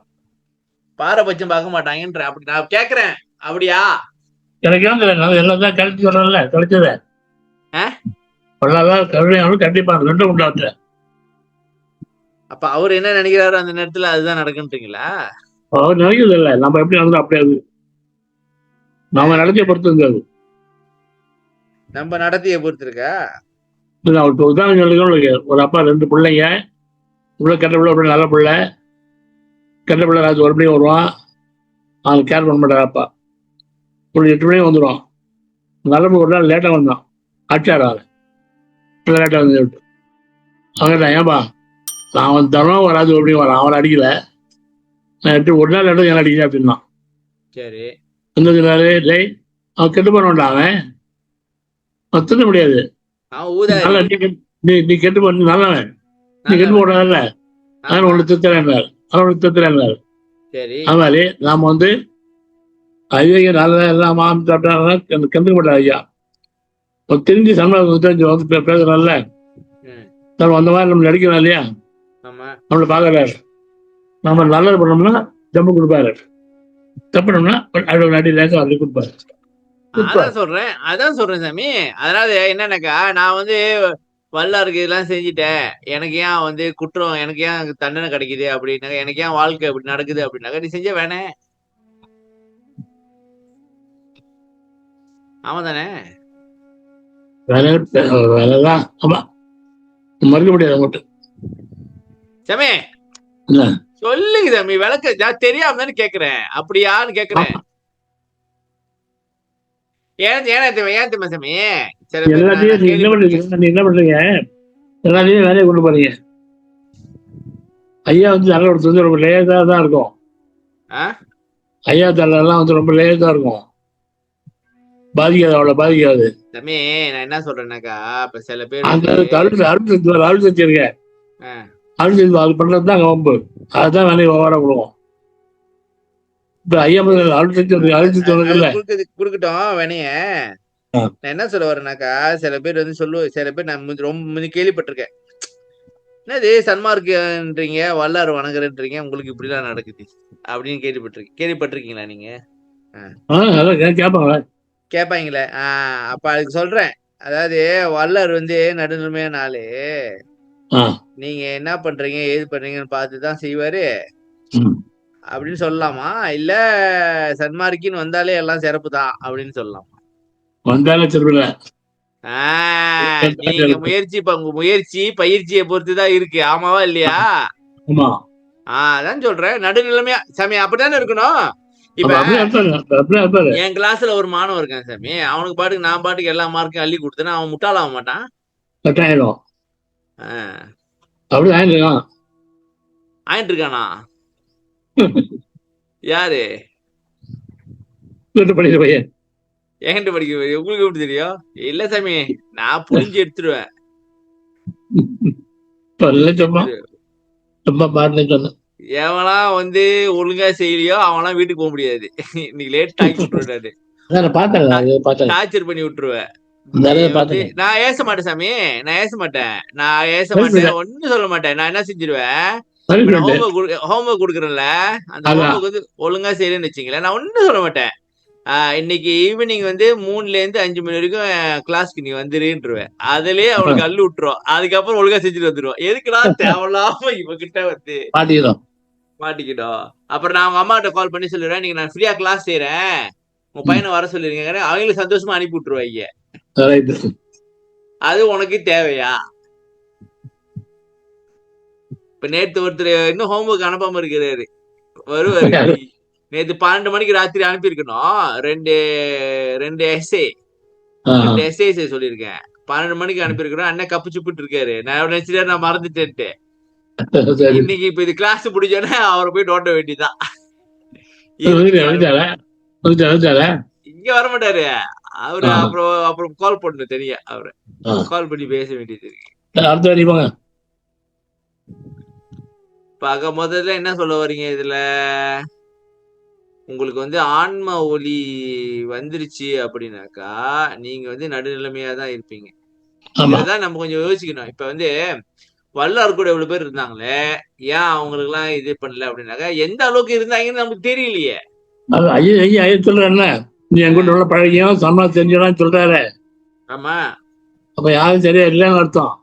பாரபட்சம் பார்க்க மாட்டாங்கன்ற அப்படி நான் கேக்குறேன். அப்படியா? கிடைக்கும். எல்லாம் கிடைச்சி வரல, கிடைச்சத கண்டிப்பா ரெண்டும் உண்டாச்சு. அப்ப அவர் என்ன நினைக்கிறாரு அந்த நேரத்துல அதுதான் நடக்குன்றீங்களா? அவர் நினைக்கிறது இல்ல, நம்ம எப்படி நடந்தோம் அப்படியாது. நம்ம நடத்திய பொறுத்து இருக்காது. நம்ம நடத்திய பொறுத்து இருக்கா? அவருக்கு உதாரணம், ஒரு அப்பா 2 பிள்ளைங்க, இவ்வளவு கெட்ட பிள்ளை அப்படி நல்ல பிள்ளை. கெட்ட பிள்ளை ராஜு ஒரு மணிக்கு வருவான், அவனுக்கு கேர் பண்ண மாட்டார் அப்பா. ஒரு 8 மணிக்கு வந்துடுவான். நல்ல பிள்ளை ஒரு நாள் லேட்டாக வந்தான், அடிச்சாரு. பிள்ளை லேட்டாக வந்து அவன் ஏன்பா நான் தரம் வராது எப்படி வரான், அவனை அடிக்கல, நான் ஒரு நாள் லேட்டாக என்ன அடிக்கிறேன் அப்படின்னா. சரி, டேய் அவன் கெட்டு போனோம்டா, அவன் திட்ட முடியாது. நீ கெட்டு போன நல்லவன், நீ கெட்டு போடுறதில்ல, அவன் ஒண்ணு தித்துறாரு, அவனுக்கு தித்துறாரு. அது மாதிரி நாம ஐயா நல்ல எல்லாம் மாமி சாப்பிட்டாங்க கண்டுக்க மாட்டார். ஐயா தெரிஞ்சு சன்மார்க்கம் பேசுறாருல, நம்ம அந்த மாதிரி நம்ம நடிக்கிறோம் இல்லையா, நம்மளை பாக்குறாரு. நம்ம நல்லது பண்ணோம்னா ஜம்பு கொடுப்பாரு, தப்புனோம்னா அடி லேசா அப்படி கொடுப்பாரு. அதான் சொல்றேன் சாமி. அதாவது என்னன்னாக்கா நான் வல்லாருக்கு இதெல்லாம் செஞ்சுட்டேன், எனக்கு ஏன் குற்றம், எனக்கு ஏன் தண்டனை கிடைக்குது அப்படின்னாக்கா, எனக்கு ஏன் வாழ்க்கை அப்படி நடக்குது அப்படின்னாக்கா நீ செஞ்ச வேணே. ஆமா தானே? வேலைதான். ஆமா, மறுக்க முடியாது மட்டும். சாமி சொல்லுங்க சாமி, விளக்க தெரியாம தானே கேக்குறேன். அப்படியான்னு கேக்குறேன். எல்லாத்தையும் வேலையை கொண்டு போறீங்க. ஐயா நல்ல ஒரு ரொம்ப லேசா தான் இருக்கும். ஐயா தல்லாம் ரொம்ப லேசா இருக்கும், பாதிக்காது, அவ்வளவு பாதிக்காது. தம்பி நான் என்ன சொல்றேன்னாக்கா, இப்ப சில பேர் அருள் செஞ்சிருக்கேன், அது பண்றதுதான் வம்பு, அதுதான் வேலையை ஓவரா கொடுக்கும். இப்ப ஐயா குடுக்கட்டும் வேணைய. நான் என்ன சொல்ல வரேனாக்கா, சில பேர் சில பேர் நான் ரொம்ப கேள்விப்பட்டிருக்கேன். என்னது சன்மார்க்கன்றீங்க, வல்லாறு வணங்குறன்றீங்க, உங்களுக்கு இப்படிலாம் நடக்குது அப்படின்னு கேள்விப்பட்டிருக்கீங்களா நீங்க? கேட்பாங்களே. அப்ப அதுக்கு சொல்றேன், அதாவது வல்லாறு நடுநிலைமையான ஆளு. நீங்க என்ன பண்றீங்க ஏது பண்றீங்கன்னு பார்த்துதான் செய்வாரு அப்படின்னு சொல்லலாமா, இல்ல சன்மார்க்கின்னு வந்தாலே எல்லாம் சிறப்பு தான் அப்படின்னு சொல்லலாமா? வந்தாலும் திருவிழா. நீங்க முயற்சி உங்க முயற்சி பயிற்சியை பொறுத்துதான் இருக்கு. ஆமாவா இல்லையா? ஆமா. அதான் சொல்றேன். நடுநிலைமையா சாமி அப்படித்தானே இருக்கணும். இப்ப என் கிளாஸ்ல ஒரு மாணவன் இருக்கான் சாமி. அவனுக்கு பாட்டுக்கு நான் பாட்டுக்கு எல்லா மார்க்கும் அள்ளி கொடுத்தேன்னா அவன் முட்டாளாக மாட்டான். கட்டாயிடும். அப்படி ஆயிட்டு இருக்கானா? யாரு படிக்கிற பையன்? என்கிட்ட படிக்க உங்களுக்கு எப்படி தெரியும்? இல்ல சாமி, நான் புரிஞ்சு எடுத்துருவேன். எவனா வந்து ஒழுங்கா செய்யலையோ அவனா வீட்டுக்கு போக முடியாது. இன்னைக்கு லேட் ஆக்கி விட்டுருவாரு. டார்ச்சர் பண்ணி விட்டுருவேன். நான் ஏச மாட்டேன் சாமி, நான் ஏச மாட்டேன், ஒன்னும் சொல்ல மாட்டேன். நான் என்ன செஞ்சிருவேன், ஹோம்ஒர்க் கொடுக்குறேன்ல, அந்த ஹோம்ஒர்க் வந்து ஒழுங்கா செய்யலன்னு வச்சுங்களேன், நான் ஒன்னும் சொல்ல மாட்டேன். இன்னைக்கு ஈவினிங் வந்து 3 to 5 மணி வரைக்கும் கிளாஸ்க்கு நீ வந்துருன்றுவேன். அதுலயே அவனுக்கு அள்ளு விட்டுரும். அதுக்கப்புறம் ஒழுங்கா செஞ்சுட்டு வந்துருவோம். எதுக்குடா தேவையில்லாம இவகிட்ட வந்து மாட்டிக்கிட்டோம். அப்புறம் நான் அவங்க அம்மா கிட்ட கால் பண்ணி சொல்லிடுறேன், நீங்க நான் ஃப்ரீயா கிளாஸ் செய்யறேன், உங்க பையனை வர சொல்லிருங்க. அவங்களுக்கு சந்தோஷமா அனுப்பி விட்டுருவாங்க. அது உனக்கு தேவையா? இப்ப நேத்து ஒருத்தர் இன்னும் ஹோம்ஒர்க் அனுப்பாம இருக்கிறாரு, வருவாரு. நேத்து 12 மணிக்கு ராத்திரி அனுப்பியிருக்கணும். ரெண்டு எஸ்ஏ சொல்லியிருக்கேன். 12 மணிக்கு அனுப்பியிருக்கிறோம். அண்ணன் கப்பு சுப்பிட்டு இருக்காரு. நான் நினைச்சிட்டேன் நான் மறந்துட்டேன்ட்டு. இன்னைக்கு இப்ப இது கிளாஸ் முடிஞ்சோடனே அவரை போய் நோட்ட வேண்டியதான். இங்க வர மாட்டாரு அவரு. அப்புறம் கால் பண்ண தெரியா, அவரை கால் பண்ணி பேச வேண்டியது இருக்கு. இப்ப முதல்ல என்ன சொல்ல வரீங்க இதுல? உங்களுக்கு வந்து ஆன்ம ஒளி வந்துருச்சு அப்படின்னாக்கா நீங்க வந்து நடுநிலைமையா தான் இருப்பீங்க. இதுதான் நம்ம கொஞ்சம் யோசிக்கணும். இப்ப வந்து வல்லார் கூட எவ்வளவு பேர் இருந்தாங்களே, ஏன் அவங்களுக்கு எல்லாம் இது பண்ணல அப்படின்னாக்கா எந்த அளவுக்கு இருந்தாங்கன்னு நமக்கு தெரியலையே. நீ என்கிட்ட உள்ள பழகியும் சம்பளம் தெரிஞ்சலாம் சொல்றாரு. ஆமா, அப்ப யாரும் சரியா இல்லைன்னு அர்த்தம்.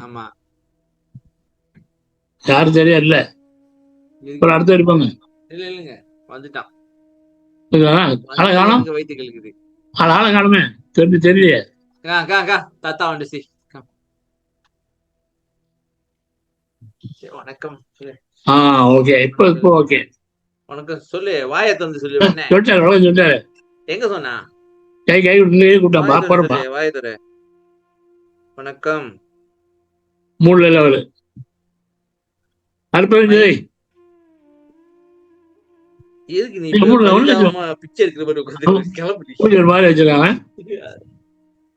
ஆமா, யாரும் சரியா இல்ல. அடுத்த இருப்பாங்க. இல்லைங்க, வந்துட்டான். வயிற்று கலக்குது. ஆளை காணுமே, தெரியலையே. தாத்தா வந்துச்சு. வணக்கம். ஓகே, இப்போ ஓகே. வணக்கம் சொல்லு, வாயை தந்து சொல்லு. சொல்லிட்டாரு. எங்க சொன்னா? கை கூட்டம் வாய தர. வணக்கம். 3 லெவல் எதுக்கு நீ பிச்சை இருக்கிற மாதிரி வச்சிருக்காங்க?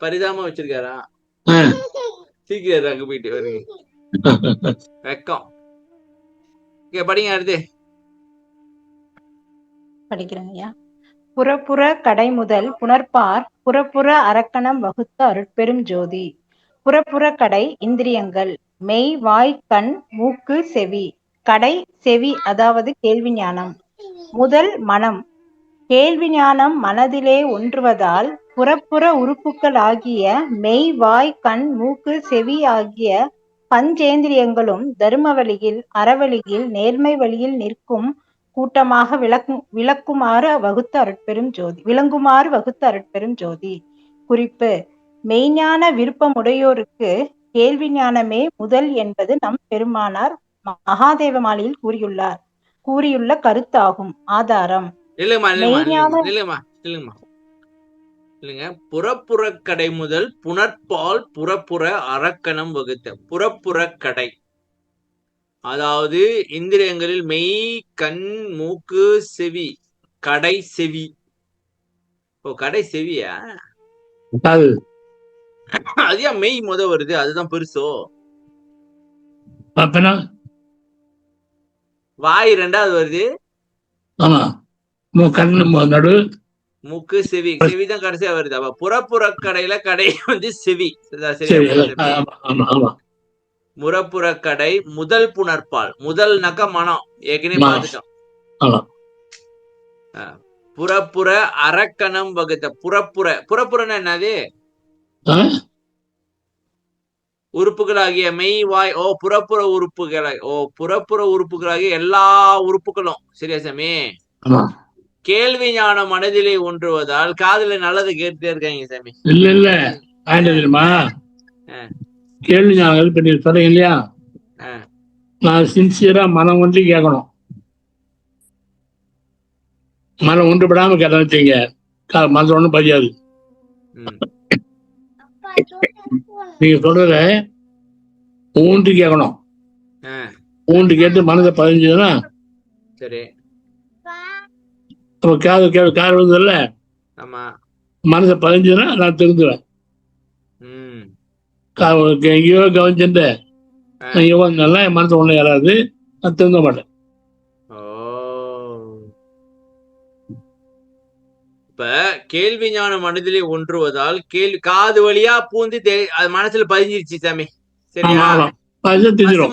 பரிதாபமா வச்சிருக்காரா? சீக்கிரம் அங்க போயிட்டு வருங்க. வெக்கம். படிங்க, அடுத்து படிக்கிறேன் ஐயா. புறப்புற கடை முதல் புணர்ப்பார் புறப்புற அரக்கணம் வகுத்த அருட்பெரும் ஜோதி. புறப்புற கடை இந்திரியங்கள்: மெய், வாய், கண், மூக்கு, செவி. கடை செவி, அதாவது கேள்வி ஞானம். முதல் மனம். கேள்வி ஞானம் மனதிலே ஒன்றுவதால் புறப்புற உறுப்புகள் ஆகிய மெய், வாய், கண், மூக்கு, செவி ஆகிய பஞ்சேந்திரியங்களும் தர்ம வழியில், அறவழியில், நேர்மை வழியில் நிற்கும் கூட்டமாக விளங்குமாறு வகுத்த அருட்பெரும் ஜோதி. குறிப்பு: மெய்ஞான விருப்பமுடையோருக்கு கேள்வி ஞானமே முதல் என்பது நம் பெருமானார் மகாதேவ மாலையில் கூறியுள்ள கருத்தாகும். ஆதாரம்: இல்லைங்க, புறப்புற கடை முதல் புணர்ப்பால் புறப்புற அரக்கணம் வகுத்த. புறப்புற கடை அதாவது இந்திரியங்களில் மெய், கண், மூக்கு, செவி. கடை செவி. கடை செவியா? அது மெய் வருது, அதுதான் பெருசோ. வாய் 2வது வருது. மூக்கு, செவி. செவிதான் கடைசியா வருது. அப்ப புறப்புற கடையில கடை வந்து செவி. முறப்புற கடை முதல் புணர்ப்பால். முதல் நக்க மனம், ஏற்கனவே பார்த்துட்டோம். புறப்புற அரக்கணம் வகுத்த. புறப்புறன்னா என்னது? உறுப்புகளாகிய மெய், வாய். புறப்புற உறுப்புகளை. புறப்புற உறுப்புகளாகிய எல்லா உறுப்புகளும். சரியா சாமி? கேள்வி ஞானம் மனதிலே ஒன்றுவதால் காதுல நல்லது கேட்டுட்டே இருக்காங்க சாமி. இல்ல ஆயிரம் தெரியுமா? கேள்வி ஞானம் இப்ப நீங்க சொல்றீங்க இல்லையா, நான் சின்சியரா மனம் ஒன்றி கேட்கணும். மனம் ஒன்றுபடாம கேட்டா வச்சுங்க, மனசு ஒன்றும் பதியாது. நீங்க சொல்றத ஊன்றி கேட்கணும். ஊன்றி கேட்டு மனதை பதிஞ்சதுன்னா சரி, காது வருதுல்ல, மனதை பதிஞ்சதுன்னா நான் தெரிஞ்சுவேன். எங்கேயோ கவனிச்சுட்டு எங்கேயோ நல்லா என் மனசு ஒண்ணு ஏறாது, நான் திருந்த மாட்டேன். இப்ப கேள்வி ஞானம் மனதிலே ஒன்றுவதால் காது வழியா பூந்து அது மனசுல பதிஞ்சிருச்சு சாமி. சரியா?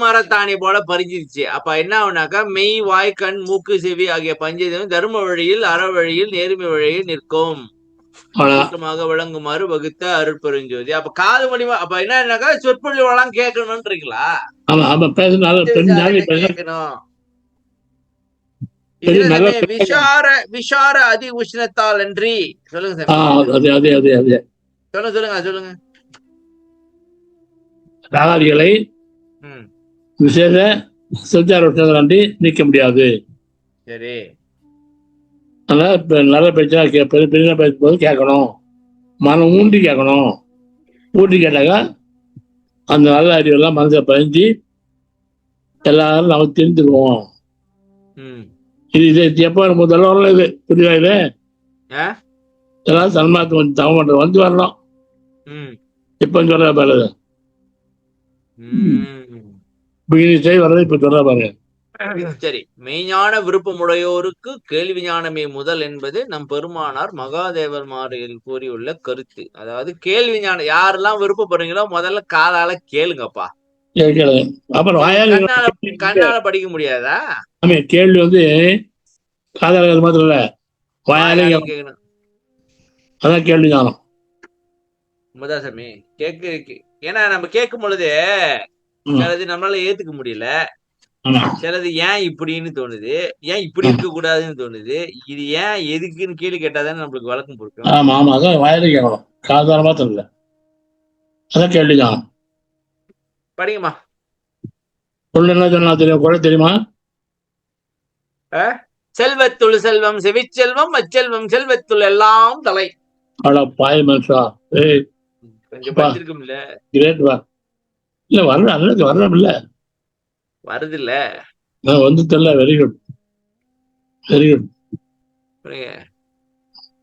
மரத்தாணி போல பறிஞ்சிருச்சு. அப்ப என்ன ஆகுனாக்கா மெய், வாய், கண், மூக்கு, செவி ஆகிய பஞ்சேந்திரியம் தர்ம வழியில், அற வழியில், நேர்மை வழியில் நிற்கும் விளங்குமாறு வகுத்த அருட்பெருஞ்சோதி. அப்ப காது வழிமா அப்ப என்னன்னாக்கா சொற்பொழிவெல்லாம் கேட்கணும்ன்றீங்களா? கேட்கணும். விஷார அதி உஷ்ணத்தால் அன்றி. சொல்லுங்க சார். சொல்லுங்க. ராகாதிகளை விசேஷ சஞ்சார உஷ்ணத்தால் நீக்க முடியாது. சரி, நல்ல பேச்சா பெரிய பேசும்போது கேட்கணும், மனம் ஊண்டி கேட்கணும். ஊட்டி கேட்டாக்கா அந்த நல்ல அறிவெல்லாம் மனசை பதிஞ்சு எல்லாரும் நம்ம தெரிஞ்சுருவோம். இது எப்ப முதல்ல வரல, இது புரியுதா? இது எல்லாரும் சன்மார்க்கம் வந்து தமிழ் வந்து வரணும். இப்ப சொல்ற பாரு, வர்றது இப்ப சொல்ற பாரு. சரி, மெய்ஞான விருப்பமுடையோருக்கு கேள்வி ஞானமே முதல் என்பது நம் பெருமானார் மகாதேவர் மாறியில் கூறியுள்ள கருத்து. அதாவது கேள்வி ஞானம் யாரெல்லாம் விருப்பப்படுறீங்களோ முதல்ல காலால கேளுங்கப்பா. அப்புறம் கண்ணால படிக்க முடியாதா? கேள்வி வந்து காதால மாத்திரம் இல்ல, வாயாலே கேட்கணும். அதான் கேள்வி ஞானம். முதாசாமி ஏன்னா நம்ம கேட்கும் பொழுது சிலது நம்மளால ஏத்துக்க முடியல, சிலது ஏன் இப்படின்னு தோணுது, ஏன் இப்படி இருக்க கூடாதுன்னு தோணுது. இது ஏன் எதுக்குன்னு கேள்வி கேட்டாதானே நம்மளுக்கு வழக்கம் பொறுக்கும். ஆமா ஆமா, அதான் வாயிலே கேட்கணும், காதால மாத்திரம் இல்ல. அதான் கேள்வி ஞானம். படிங்கம்மா. என்ன சொன்னா தெரியும், கூட தெரியுமா? செல்வத்துள் செல்வம் செவிச்செல்வம் அச்செல்வம் செல்வத்துள் எல்லாம் தலை. பாய் மனுஷா, கொஞ்சம் படிச்சிருக்கும்ல. கிரேட் வா. இல்ல வரணும் இல்ல, வருது இல்ல, வந்து தெரியல. வெரி குட்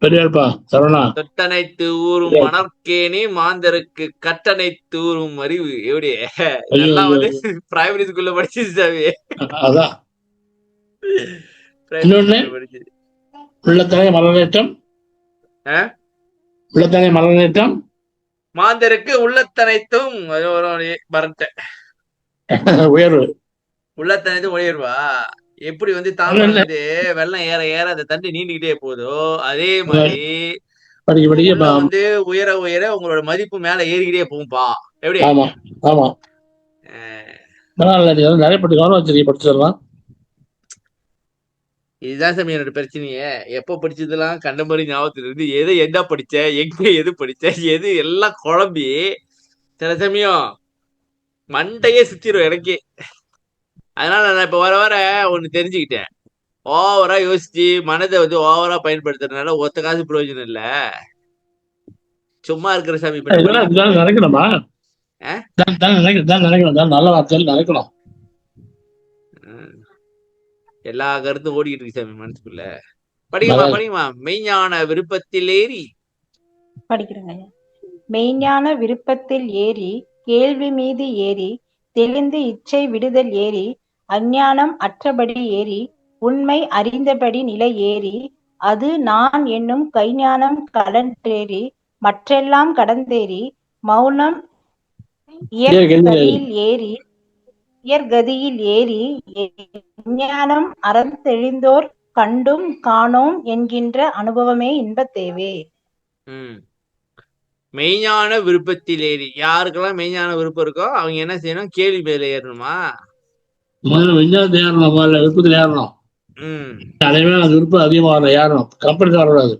பெரியார்ப்பா சரவணா. தொட்டனைத்து ஊரும் மணற்கேணி மாந்தருக்கு கட்டணைத்து ஊரும் அறிவு. எப்படி இதெல்லாம் வந்து பிரைமரி ஸ்கூல்ல படிச்சிச்சு சாமி. அதான் உள்ளத்தானே மரணேற்றம் மாந்தருக்கு உள்ளத்தனைத்தும் மறந்துட்டேன். உயர்வு உள்ளத்தனைத்தும் உயர்வா? எப்படி வந்து தாமரை வந்து வெள்ளம் ஏற ஏற அந்த தண்டு நீண்டிக்கிட்டே போதோ அதே மாதிரி வந்து உயர உயர உங்களோட மதிப்பு மேல ஏறிக்கிட்டே போகும்பா. எப்படி? ஆமா ஆமா, நிறைய கவனம் வச்சு படிச்சிடலாம். இதுதான் சாமி என்னோட பிரச்சனையே. எப்ப படிச்சதெல்லாம் கண்ட மாதிரி ஞாபகத்துல இருந்து எது என்ன படிச்ச, எங்க எது படிச்ச, எது எல்லாம் குழம்பி சில சமயம் மண்டையே சுத்திரும் எனக்கே. அதனால நான் இப்ப வர வர ஒண்ணு தெரிஞ்சுக்கிட்டேன். ஓவரா யோசிச்சு மனதை வந்து ஓவரா பயன்படுத்துறதுனால ஒத்த காசு பிரயோஜனம் இல்ல. சும்மா இருக்கிற சாமி நினைக்கணுமா? நல்ல வார்த்தைகள் நினைக்கணும். எல்லா கருத்தும் ஓடிக்கிட்டு இருக்கு சாமி மனசுக்குள்ள. படிக்குமா. மெய்ஞான விருப்பத்தில் ஏறி படிக்கிறேங்க. மெய்ஞான விருப்பத்தில் ஏறி கேள்வி மீது ஏறி தெளிந்து இச்சை விடுதல் ஏறி அஞ்ஞானம் அற்றபடி ஏறி உண்மை அறிந்தபடி நிலை ஏறி அது நான் என்னும் கைஞானம் கடந்தேறி மற்றெல்லாம் கடந்தேறி மௌனம் இயற்கதியில் ஏறி ஞானம் அறந்தெளிந்தோர் கண்டும் காணோம் என்கின்ற அனுபவமே இன்பத்தேவே. மெய்ஞான விருப்பத்தில் ஏறி யாருக்கெல்லாம் மெய்ஞான விருப்பம் இருக்கோ அவங்க என்ன செய்யணும்? கேள்வி மேல ஏறணுமா? விருப்பத்தில் ஏறணும். ம். அதேமாதிரி அந்த விருப்பம் அதிகமா வரணும், ஏறணும். கம்பெனி வரக்கூடாது,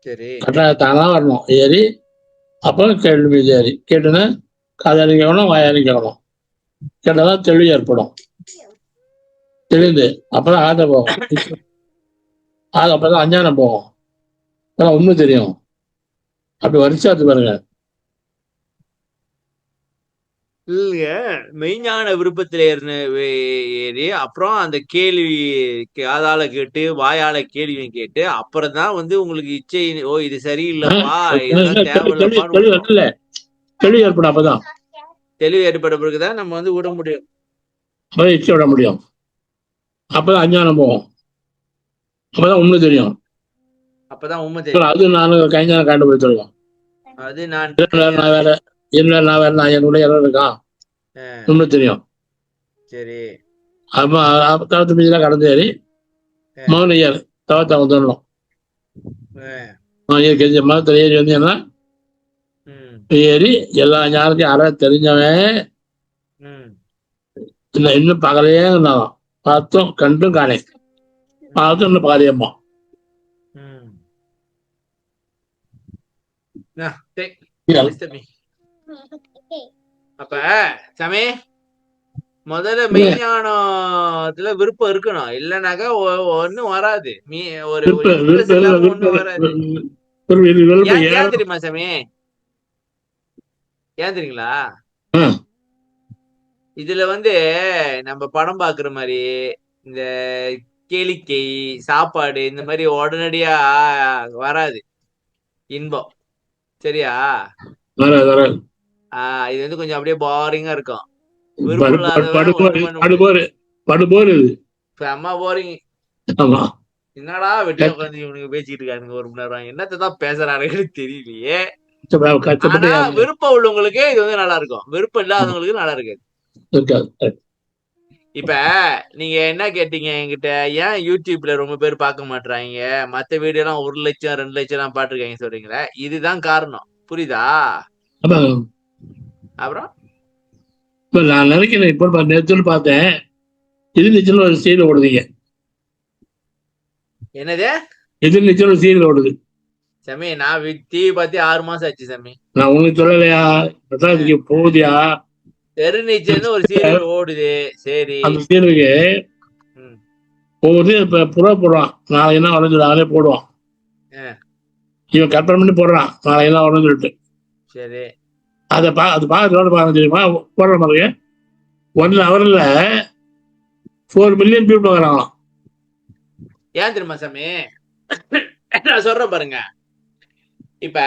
சரி. கட்டாயத்தானா வரணும். ஏறி அப்புறம் கேள்வி மீது ஏறி கேட்டுன்னு காதாரி கேட்கணும், வாயாரி கேட்கணும். கேட்டாதான் தெளிவு ஏற்படும். தெளிந்து அப்பதான் ஆத போகும், அது அப்பதான் அஞ்ஞானம் போகும், அப்பதான் உண்மை தெரியும். அப்படி வரிசாத்து பாருங்க. இல்லைங்க, மெய்ஞான விருப்பத்துல ஏறி அப்புறம் அந்த கேள்வி காதால கேட்டு வாயால கேள்வியும் கேட்டு அப்புறம் தான் வந்து உங்களுக்கு இச்சை, ஓ இது சரியில்லைப்பா, இதெல்லாம் தேவையில்லப்பான்னு தெளிவு விடணும். இல்ல, தெளிவு ஏற்படும். அப்பதான் தெளிவு ஏற்பட்ட பிறகுதான் நம்ம வந்து விட முடியும், அப்பதான் இச்சை விட முடியும். அப்பதான் அஞ்ஞானம் போகும், அப்பதான் உண்மை தெரியும். அப்பதான் உண்மை தெரியும். அது நான் கைஞான கண்டுபிடிச்சு சொல்லுவோம். அது நான் நான் வேற, என்ன நான் வேற, நான் என்னுடைய இடம் இருக்கான், உண்மை தெரியும். சரி. அப்ப தவத்து மீதெல்லாம் கடந்து ஏறி மௌனியர் தவத்தை வந்துடணும். கெஞ்சி மதத்துல ஏறி வந்தீங்கன்னா ஏறி எல்லா ஞானத்தையும் அற தெரிஞ்சவன் இன்னும் பகலையே இருந்தாலும் பார்த்தும் கண்டும் காணே பார்த்தும் இன்னும் பாரியம்மா. அப்ப சாமி முதல்ல மெய்ஞானத்துல விருப்பம் இருக்கணும், இல்லைனாக்கா ஒன்னும் வராது. ஒரு ஒன்னும் வராது. ஏன் தெரியுமா சாமி? ஏன் தெரியுங்களா? இதுல வந்து நம்ம படம் பாக்குற மாதிரி இந்த கேளிக்கை சாப்பாடு இந்த மாதிரி உடனடியா வராது இன்பம், சரியா? இது வந்து கொஞ்சம் அப்படியே போரிங்கா இருக்கும். என்னடா வெட்டியா உட்காந்து இவனுக்கு பேசிட்டு இருக்கானுங்க ஒரு மணி நேரம், என்னத்தான் பேசுறாருன்னு தெரியலையே. ஆனா விருப்பம் உள்ளவங்களுக்கு இது வந்து நல்லா இருக்கும், விருப்பம் இல்லாதவங்களுக்கு நல்லா இருக்காது. இப்ப நீங்க என்ன கேட்டீங்க என்கிட்ட, ஏன் யூடியூப்ல ரொம்ப பேர் பார்க்க மாட்டாங்க, மத்த வீடியோ எல்லாம் 1 லட்சம் 2 லட்சம் எல்லாம் பாத்துருக்காங்க சொல்றீங்களா? இதுதான் காரணம், புரியுதா? அப்புறம் நான் நினைக்கிறேன், இப்ப நேற்று பார்த்தேன், எதிர்நீச்சல் ஒரு சீரியல் ஓடுதீங்க. என்னது எதிர்நீச்சல் ஒரு சீரியல் ஓடுது சாமி? நான் டிவி பார்த்து 6 மாசம் ஆச்சு சாமி. நான் உங்களுக்கு சொல்லலையா? போகுதியா? எதிர்நீச்சல் ஒரு சீரியல் ஓடுது, சரி. அந்த சீரியலுக்கு போகுது. இப்ப புறா போடுறான், நாளைக்கு என்ன வரைஞ்சு நாளே போடுவான். இவன் கற்பனை பண்ணி போடுறான், நாளைக்கு என்ன வரைஞ்சு சொல்லிட்டு. சரி. அது பார்க்க பாருங்க தெரியுமா? போடுற மாதிரி 1 ஹவர்ல 4 மில்லியன் வியூ பார்க்கறாங்களாம். ஏன் தெரியுமா சாமி? நான் சொல்றேன் பாருங்க. இப்ப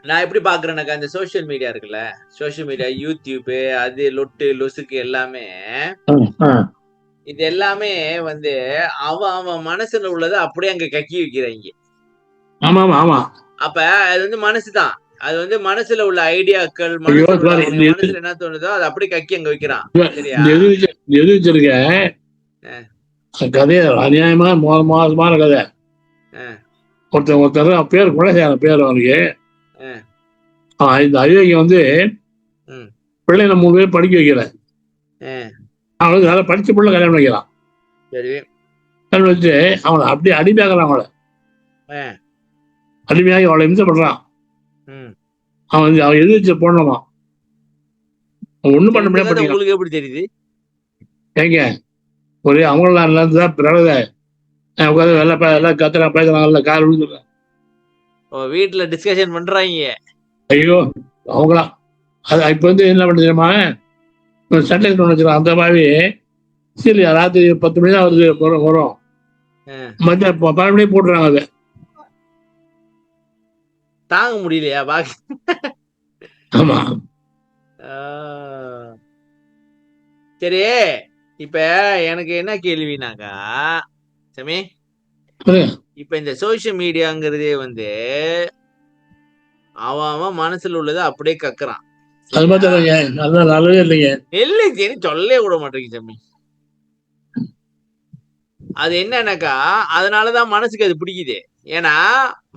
நான் எப்படி பாக்குறேன்னாக்கா, இந்த சோசியல் மீடியா இருக்குல்ல, சோசியல் மீடியா, யூடியூப், அது லொட்டு லொசுக்கு எல்லாமே, இது எல்லாமே வந்து அவன் மனசுல உள்ளதை அப்படியே அங்க கக்கி வைக்கிறாங்க. அப்ப அது வந்து மனசுதான், அது வந்து மனசுல உள்ள ஐடியாக்கள், மனசுல என்ன தோணுதோ அதை அப்படியே கக்கி அங்க வைக்கிறான், சரியா? கதைய அநியாயமா மோசமான கதை. ஒருத்தர் பேர் குலசேகரன் பேர் அவனுக்கு. இந்த அயோக்கியம் வந்து பிள்ளைகளை 3 பேர் படிக்க வைக்கல, அவனுக்கு நல்லா படிச்ச பிள்ளை கல்யாணம் வைக்கிறான். கல்யாணம் வச்சு அவனை அப்படியே அடிமையாகிறான், அவளை அடிமையாகி அவளை இம்சை பண்றான். அவன் எதிர்த்து போடணுமா, ஒண்ணும் பண்ண முடியாது. உங்களுக்கு எப்படி தெரியுது? ஏங்க ஒரே அவங்களாம் பிறகு எல்லாம் கத்துறா பேசுறாங்கல்ல, கால் விழுந்துடுறேன். வீட்டுல டிஸ்கஷன் பண்றாங்க. ஐயோ அவங்களாம் அது இப்ப வந்து என்ன பண்ண தெரியுமா, சண்டை வச்சுக்கலாம். அந்த மாதிரி சரி, ராத்திரி 10 மணி தான் வருது, வரும் மத்தியம் 12 மணி போட்டுறாங்க. அதை தாங்க முடியலையா பாக்கி? ஆமா. சரி, இப்ப எனக்கு என்ன கேள்வினாக்கா சாமி, இப்ப இந்த சோசியல் மீடியாங்கிறதே வந்து அவன் மனசுல உள்ளதை அப்படியே கக்குறான். அது மட்டும் நல்லவே இல்லைங்க. இல்லைங்க, சொல்லவே விட மாட்டேங்க சாமி. அது என்னன்னாக்கா, அதனாலதான் மனசுக்கு அது பிடிக்குது. ஏன்னா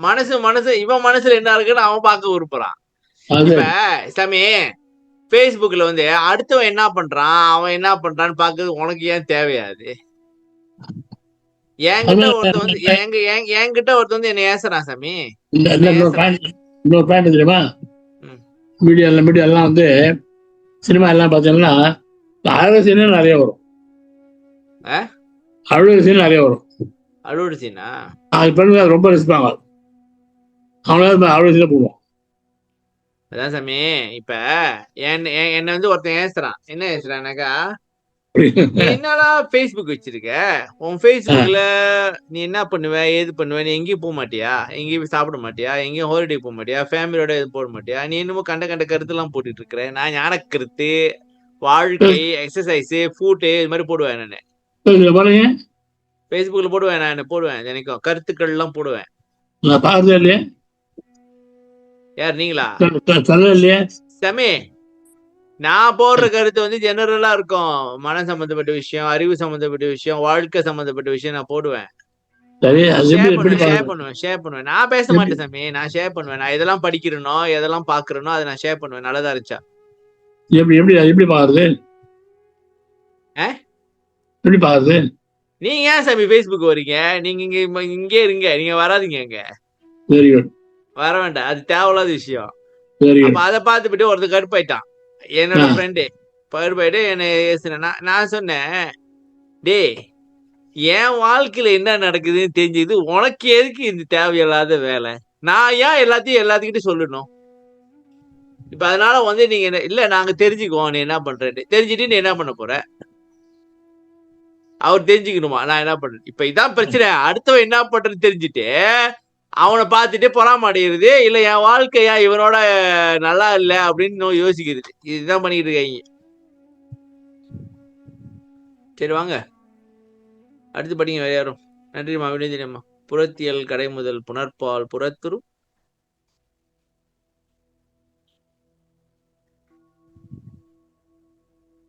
மனசு இவன் மனசுல என்ன இருக்குன்னு அவன் பார்க்க விரும்புறான். இப்ப சாமி Facebookல வந்து அடுத்தவன் என்ன பண்றான், அவன் என்ன பண்றான்னு பாக்குறது உனக்கு ஏன் தேவையாது? என்கிட்ட ஒருத்தன் வந்து என்கிட்ட ஒருத்தன் வந்து என்ன ஏசுறான் சாமி. என்ன ஏசுறான். இன்னொரு பாயிண்ட் தெரியுமா? மீடியா எல்லாம் வந்து சினிமா எல்லாம் பார்த்தீங்கன்னா அழகு சீன் நிறைய வரும். அழுகு சீன் நிறைய வரும். அழுகு சீனா? அது பெண்கள் ரொம்ப ரசிப்பாங்க. அவனால அழுகு சீனை போடுவோம். அதான் சாமி, இப்ப என்ன வந்து ஒருத்தன் ஏசுறான். என்ன ஏசுறான்னாக்கா, நீ என்னடா Facebook வச்சிருக்க, உன் Facebookல நீ என்ன பண்ணுவ, ஏது பண்ணுவ, நீ எங்கேயும் போக மாட்டியா, எங்கேயும் சாப்பிட மாட்டியா, எங்கேயும் ஹாலிடே போக மாட்டியா, ஃபேமிலியோட இது போட மாட்டியா, நீ என்னமோ கண்ட கருத்து எல்லாம் போட்டுட்டு இருக்கிற. நான் ஞான கருத்து, வாழ்க்கை, எக்ஸசைஸ், ஃபுட்டு இது மாதிரி போடுவேன். நானு Facebookல போடுவேன். நான் போடுவேன், எனக்கும் கருத்துக்கள் எல்லாம் போடுவேன். யார் நீங்களா? சாமி, நான் போடுற கருத்து வந்து ஜெனரலா இருக்கும். மன சம்பந்தப்பட்ட விஷயம், அறிவு சம்பந்தப்பட்ட விஷயம், வாழ்க்கை சம்பந்தப்பட்ட விஷயம் நான் போடுவேன். ஷேர் பண்ணுவேன். நான் பேச மாட்டேன் சாமி, நான் ஷேர் பண்ணுவேன். நான் எதெல்லாம் படிக்கிறேனோ, எதெல்லாம் பாக்குறேனோ அதை நான் ஷேர் பண்ணுவேன். நல்லதா இருந்துச்சா? எப்படி பாக்குறது? எப்படி பாக்குறது? நீங்க ஏன் சாமி Facebook வரீங்க? நீங்க இங்கே இருங்க, நீங்க வராதீங்க. இங்க வர வேண்டாம், அது தேவையில்லாத விஷயம். அப்ப அதை பார்த்துட்டு ஒருத்தர் கடுப்பாயிட்டான், என்னோட ஃப்ரெண்டு கடுப்பாயிட்டு என்ன ஏசுனா. நான் சொன்னேன், டே என் வாழ்க்கையில என்ன நடக்குதுன்னு தெரிஞ்சது உனக்கு எதுக்கு இந்த தேவையில்லாத வேலை? நான் ஏன் எல்லாத்துக்கிட்ட சொல்லணும்? இப்ப அதனால வந்து நீங்க இல்ல நாங்க தெரிஞ்சுக்குவோம் நீ என்ன பண்றேன்னு. தெரிஞ்சுட்டு நீ என்ன பண்ண போற? அவர் தெரிஞ்சுக்கணுமா நான் என்ன பண்றேன்? இப்ப இதான் பிரச்சனை. அடுத்தவன் என்ன பண்றேன்னு தெரிஞ்சுட்டு அவனை பார்த்துட்டு பொறாமடைகிறது, இல்ல என் வாழ்க்கையா இவனோட நல்லா இல்ல அப்படின்னு யோசிக்கிறது. இதுதான் பண்ணிட்டு இருக்காங்க. சரி வாங்க அடுத்து படிங்க. வேற யாரும்? நன்றிம்மா, வினோதினியம்மா. புறத்தியல் கடை முதல் புனர்பால் புறத்துரும்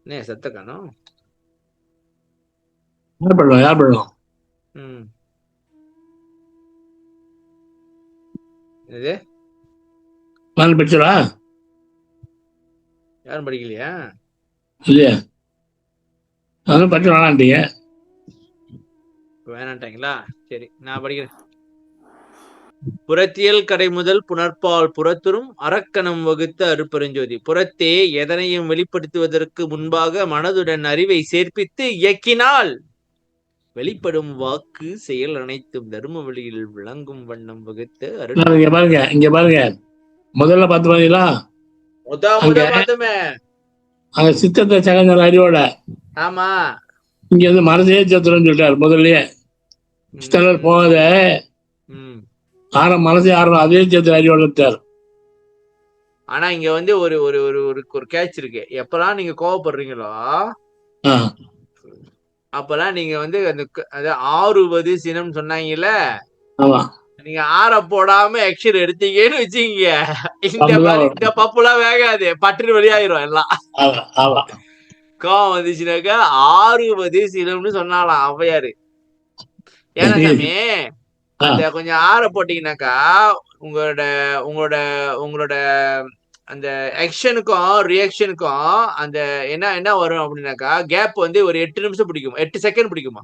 என்ன சத்த காணோம்? யார் பண்ணுவோம்? இது படிச்சா யாரும் படிக்கலையா? இல்லையா? அதான் படிச்சு வேணாண்டீங்க. வேணான்ட்டாங்களா? சரி நான் படிக்கிறேன். புறத்தியல் கடை முதல் புனர்பால் புறத்துரும் அரக்கணம் வகுத்த அருப்பெருஞ்சோதி. புறத்தே எதனையும் வெளிப்படுத்துவதற்கு முன்பாக மனதுடன் அறிவை சேர்ப்பித்து இயக்கினால் வெளிப்படும் வாக்கு செயல் அனைத்தும் தர்ம வழியில் விளங்கும் வண்ணம் வகுத்த பாருங்க. இங்க பாருங்க, முதல்ல பார்த்து பாத்தீங்களா? பார்த்தோமே அங்க சித்தத்தை சகஞ்ச அறிவோட. ஆமா, இங்க வந்து மனசே சேர்த்துறோம்னு சொல்லிட்டாரு முதல்லயே. சித்தர் போகாத, மனசே ஆரம்பம் அதே சேர்த்து அறிவோட. ஆனா இங்க வந்து ஒரு ஒரு ஒரு கேட்ச் இருக்கு. எப்பெல்லாம் நீங்க கோவப்படுறீங்களோ அப்பெல்லாம் நீங்க வந்து அந்த ஆறுவது சினம் சொன்னாங்கல்ல, நீங்க ஆற போடாம எக்ஷன் எடுத்தீங்கன்னு வச்சுக்கீங்க, இந்த பப்புலாம் வேகாது, பட்டுன்னு வெளியாயிரும் எல்லாம். கோவம் வந்துச்சுனாக்கா ஆறுவது சினம்னு சொன்னாலாம் ஔவையாரு. ஏன்னா சாமி, அந்த கொஞ்சம் ஆற போட்டீங்கன்னாக்கா உங்களோட உங்களோட உங்களோட அந்த ஆக்ஷனுக்கும் ரியாக்ஷனுக்கும் அந்த என்ன வரும் அப்படின்னாக்கா கேப் வந்து ஒரு 8 நிமிஷம் பிடிக்கும், 8 செகண்ட் பிடிக்குமா,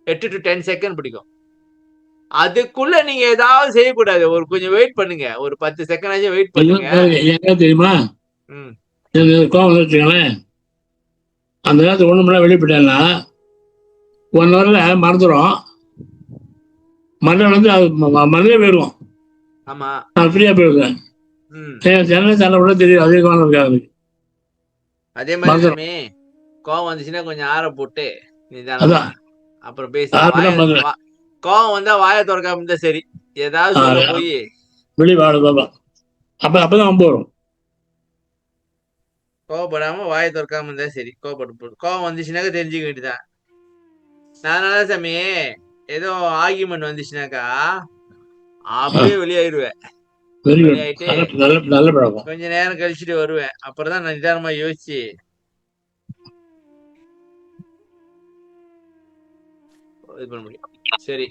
8 to 10 செகண்ட் பிடிக்கும். அதுக்குள்ள நீங்க ஏதாவது செய்யக்கூடாது, ஒரு கொஞ்சம் வெயிட் பண்ணுங்க, ஒரு 10 செகண்ட் ஆச்சும் வெயிட் பண்ணுங்க. தெரியுமா? கோவம் வச்சுக்கோங்களேன், அந்த நேரத்துக்கு ஒண்ணுமெல்லாம் வெளிப்பட்டேன்னா 1 ஹவர்ல மறந்துடும். மரணம் வந்து அது மறந்தே போயிடுவோம். ஆமா, நான் ஃப்ரீயா போயிடுவேன். தெரியும் அதே கோவம் இருக்காது. அதே மாதிரி கோவம் வந்துச்சுன்னா கொஞ்சம் ஆற போட்டு அப்புறம் பேசி. கோவம் வந்தா வாயை திறக்காம இருந்தா சரி, ஏதாவது சொல்ல போய் வெளிவாடு பாபா. அப்பதான் அம்பு வரும். கோவப்படாம வாயை திறக்காம இருந்தா சரி. கோவம் வந்துச்சுனாக்கா தெரிஞ்சுக்க வேண்டியதான். அதனால சாமி ஏதோ ஆர்கியூமெண்ட் வந்துச்சுனாக்கா அப்படியே வெளியாயிடுவேன். கொஞ்ச நேரம் கழிச்சுட்டு வருவேன். அப்புறம் தான் நான் நிதானமா யோசிச்சு இது பண்ண முடியும். சரி.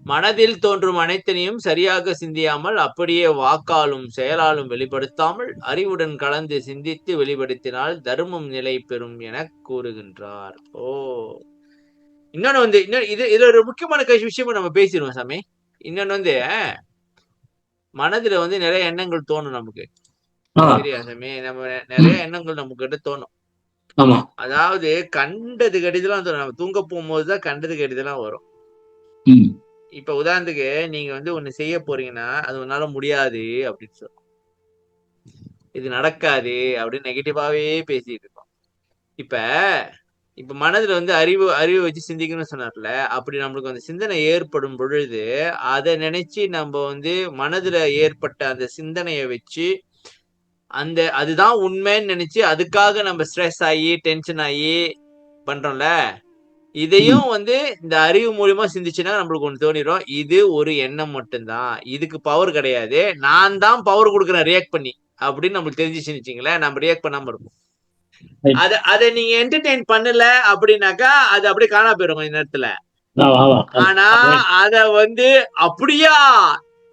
மனதில் தோன்றும் அனைத்தனையும் சரியாக சிந்தியாமல் அப்படியே வாக்காலும் செயலாலும் வெளிப்படுத்தாமல் அறிவுடன் கலந்து சிந்தித்து வெளிப்படுத்தினால் தர்மம் நிலை பெறும் என கூறுகின்றார். ஓ, இன்னொன்னு வந்து இதுல ஒரு முக்கியமான விஷயமும் நம்ம பேசிடுவோம் சாமி. இன்னொன்னு வந்து மனதுல வந்து நிறைய எண்ணங்கள் தோணும் நமக்கு. சரியா சாமி? நம்ம நிறைய எண்ணங்கள் நமக்கு கிட்ட தோணும். அதாவது கண்டது கடிதெல்லாம் நம்ம தூங்க போகும்போதுதான் கண்டது கடிதெல்லாம் வரும். இப்ப உதாரணத்துக்கு நீங்க வந்து ஒண்ணு செய்ய போறீங்கன்னா அது உன்னால முடியாது அப்படின்னு சொல்லும், இது நடக்காது அப்படின்னு நெகட்டிவாவே பேசிட்டு இருக்கோம். இப்ப மனதுல வந்து அறிவு வச்சு சிந்திக்கணும்னு சொன்னார்ல, அப்படி நம்மளுக்கு அந்த சிந்தனை ஏற்படும் பொழுது அதை நினைச்சு நம்ம வந்து மனதுல ஏற்பட்ட அந்த சிந்தனையை வச்சு அதுதான் உண்மைன்னு நினைச்சு அதுக்காக நம்ம ஸ்ட்ரெஸ் ஆகி டென்ஷன் ஆகி பண்றோம்ல, இதையும் வந்து இந்த அறிவு மூலியமா சிந்திச்சுன்னா நம்மளுக்கு ஒண்ணு தோணிடும், இது ஒரு எண்ணம் மட்டும்தான், இதுக்கு பவர் கிடையாது, நான் தான் பவர் கொடுக்குறேன் ரியாக்ட் பண்ணி அப்படின்னு நம்மளுக்கு தெரிஞ்சிச்சுன்னு வச்சுங்களேன், நம்ம ரியாக்ட் பண்ணாம இருப்போம். அதை நீங்க என்டர்டெயின் பண்ணல அப்படின்னாக்கா அது அப்படியே காணா போயிடும் கொஞ்ச நேரத்துல. ஆனா அத வந்து அப்படியா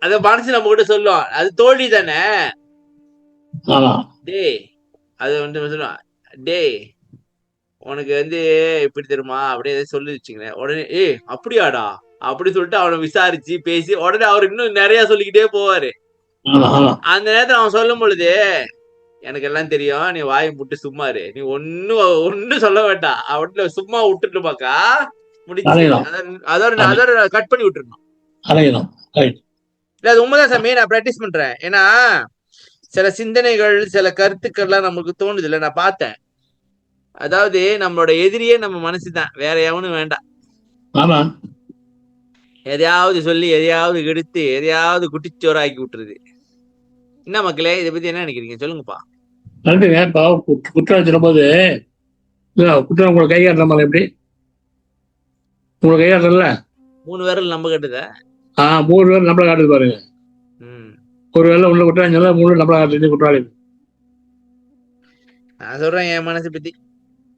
அத மனசு நம்ம கிட்ட சொல்லும், அது தோல்வி தானே. டேய் அது வந்து சொல்லுவான், டேய் உனக்கு வந்து இப்படி தெரியுமா அப்படியே சொல்லி வச்சுக்கிறேன், உடனே அப்படியாடா அப்படி சொல்லிட்டு அவனை விசாரிச்சு பேசி உடனே அவர் இன்னும் நிறைய சொல்லிக்கிட்டே போவாரு. அந்த நேரத்துல அவன் சொல்லும் பொழுது எனக்கு எல்லாம் தெரியும், நீ வாயை முட்டு சும்மா இரு, நீ ஒன்னும் சொல்ல வேண்டாம் அப்படின்னு சும்மா விட்டுட்டுமாக்கா முடிச்சு அதோட கட் பண்ணி விட்டுருணும். அது உண்மைதான் சாமி, நான் பிராக்டிஸ் பண்றேன். ஏன்னா சில சிந்தனைகள் சில கருத்துக்கள்லாம் நமக்கு தோணுது இல்ல, நான் பார்த்தேன். அதாவது நம்மளோட எதிரியே நம்ம மனசுதான், வேற எவனும் வேண்டாம். எதையாவது சொல்லி எதையாவது கெடுத்து எதையாவது குட்டிச்சோறாக்கி விட்டுருது. என்ன மக்களே, இதை பத்தி என்ன நினைக்கிறீங்க சொல்லுங்கப்பா. குற்றம் சொல்லும் போது குற்றம் உங்களுக்கு கையாடுற மாதிரி எப்படி உங்களுக்கு கையாடுறல 3 விரல் நம்ம கட்டுத 3 பேர் நம்மள காட்டுது பாருங்க. ஒரு வேலை உள்ள குற்றம் சொல்ல 3 நம்மள காட்டுது குற்றாளி. நான் சொல்றேன் என் மனசு பத்தி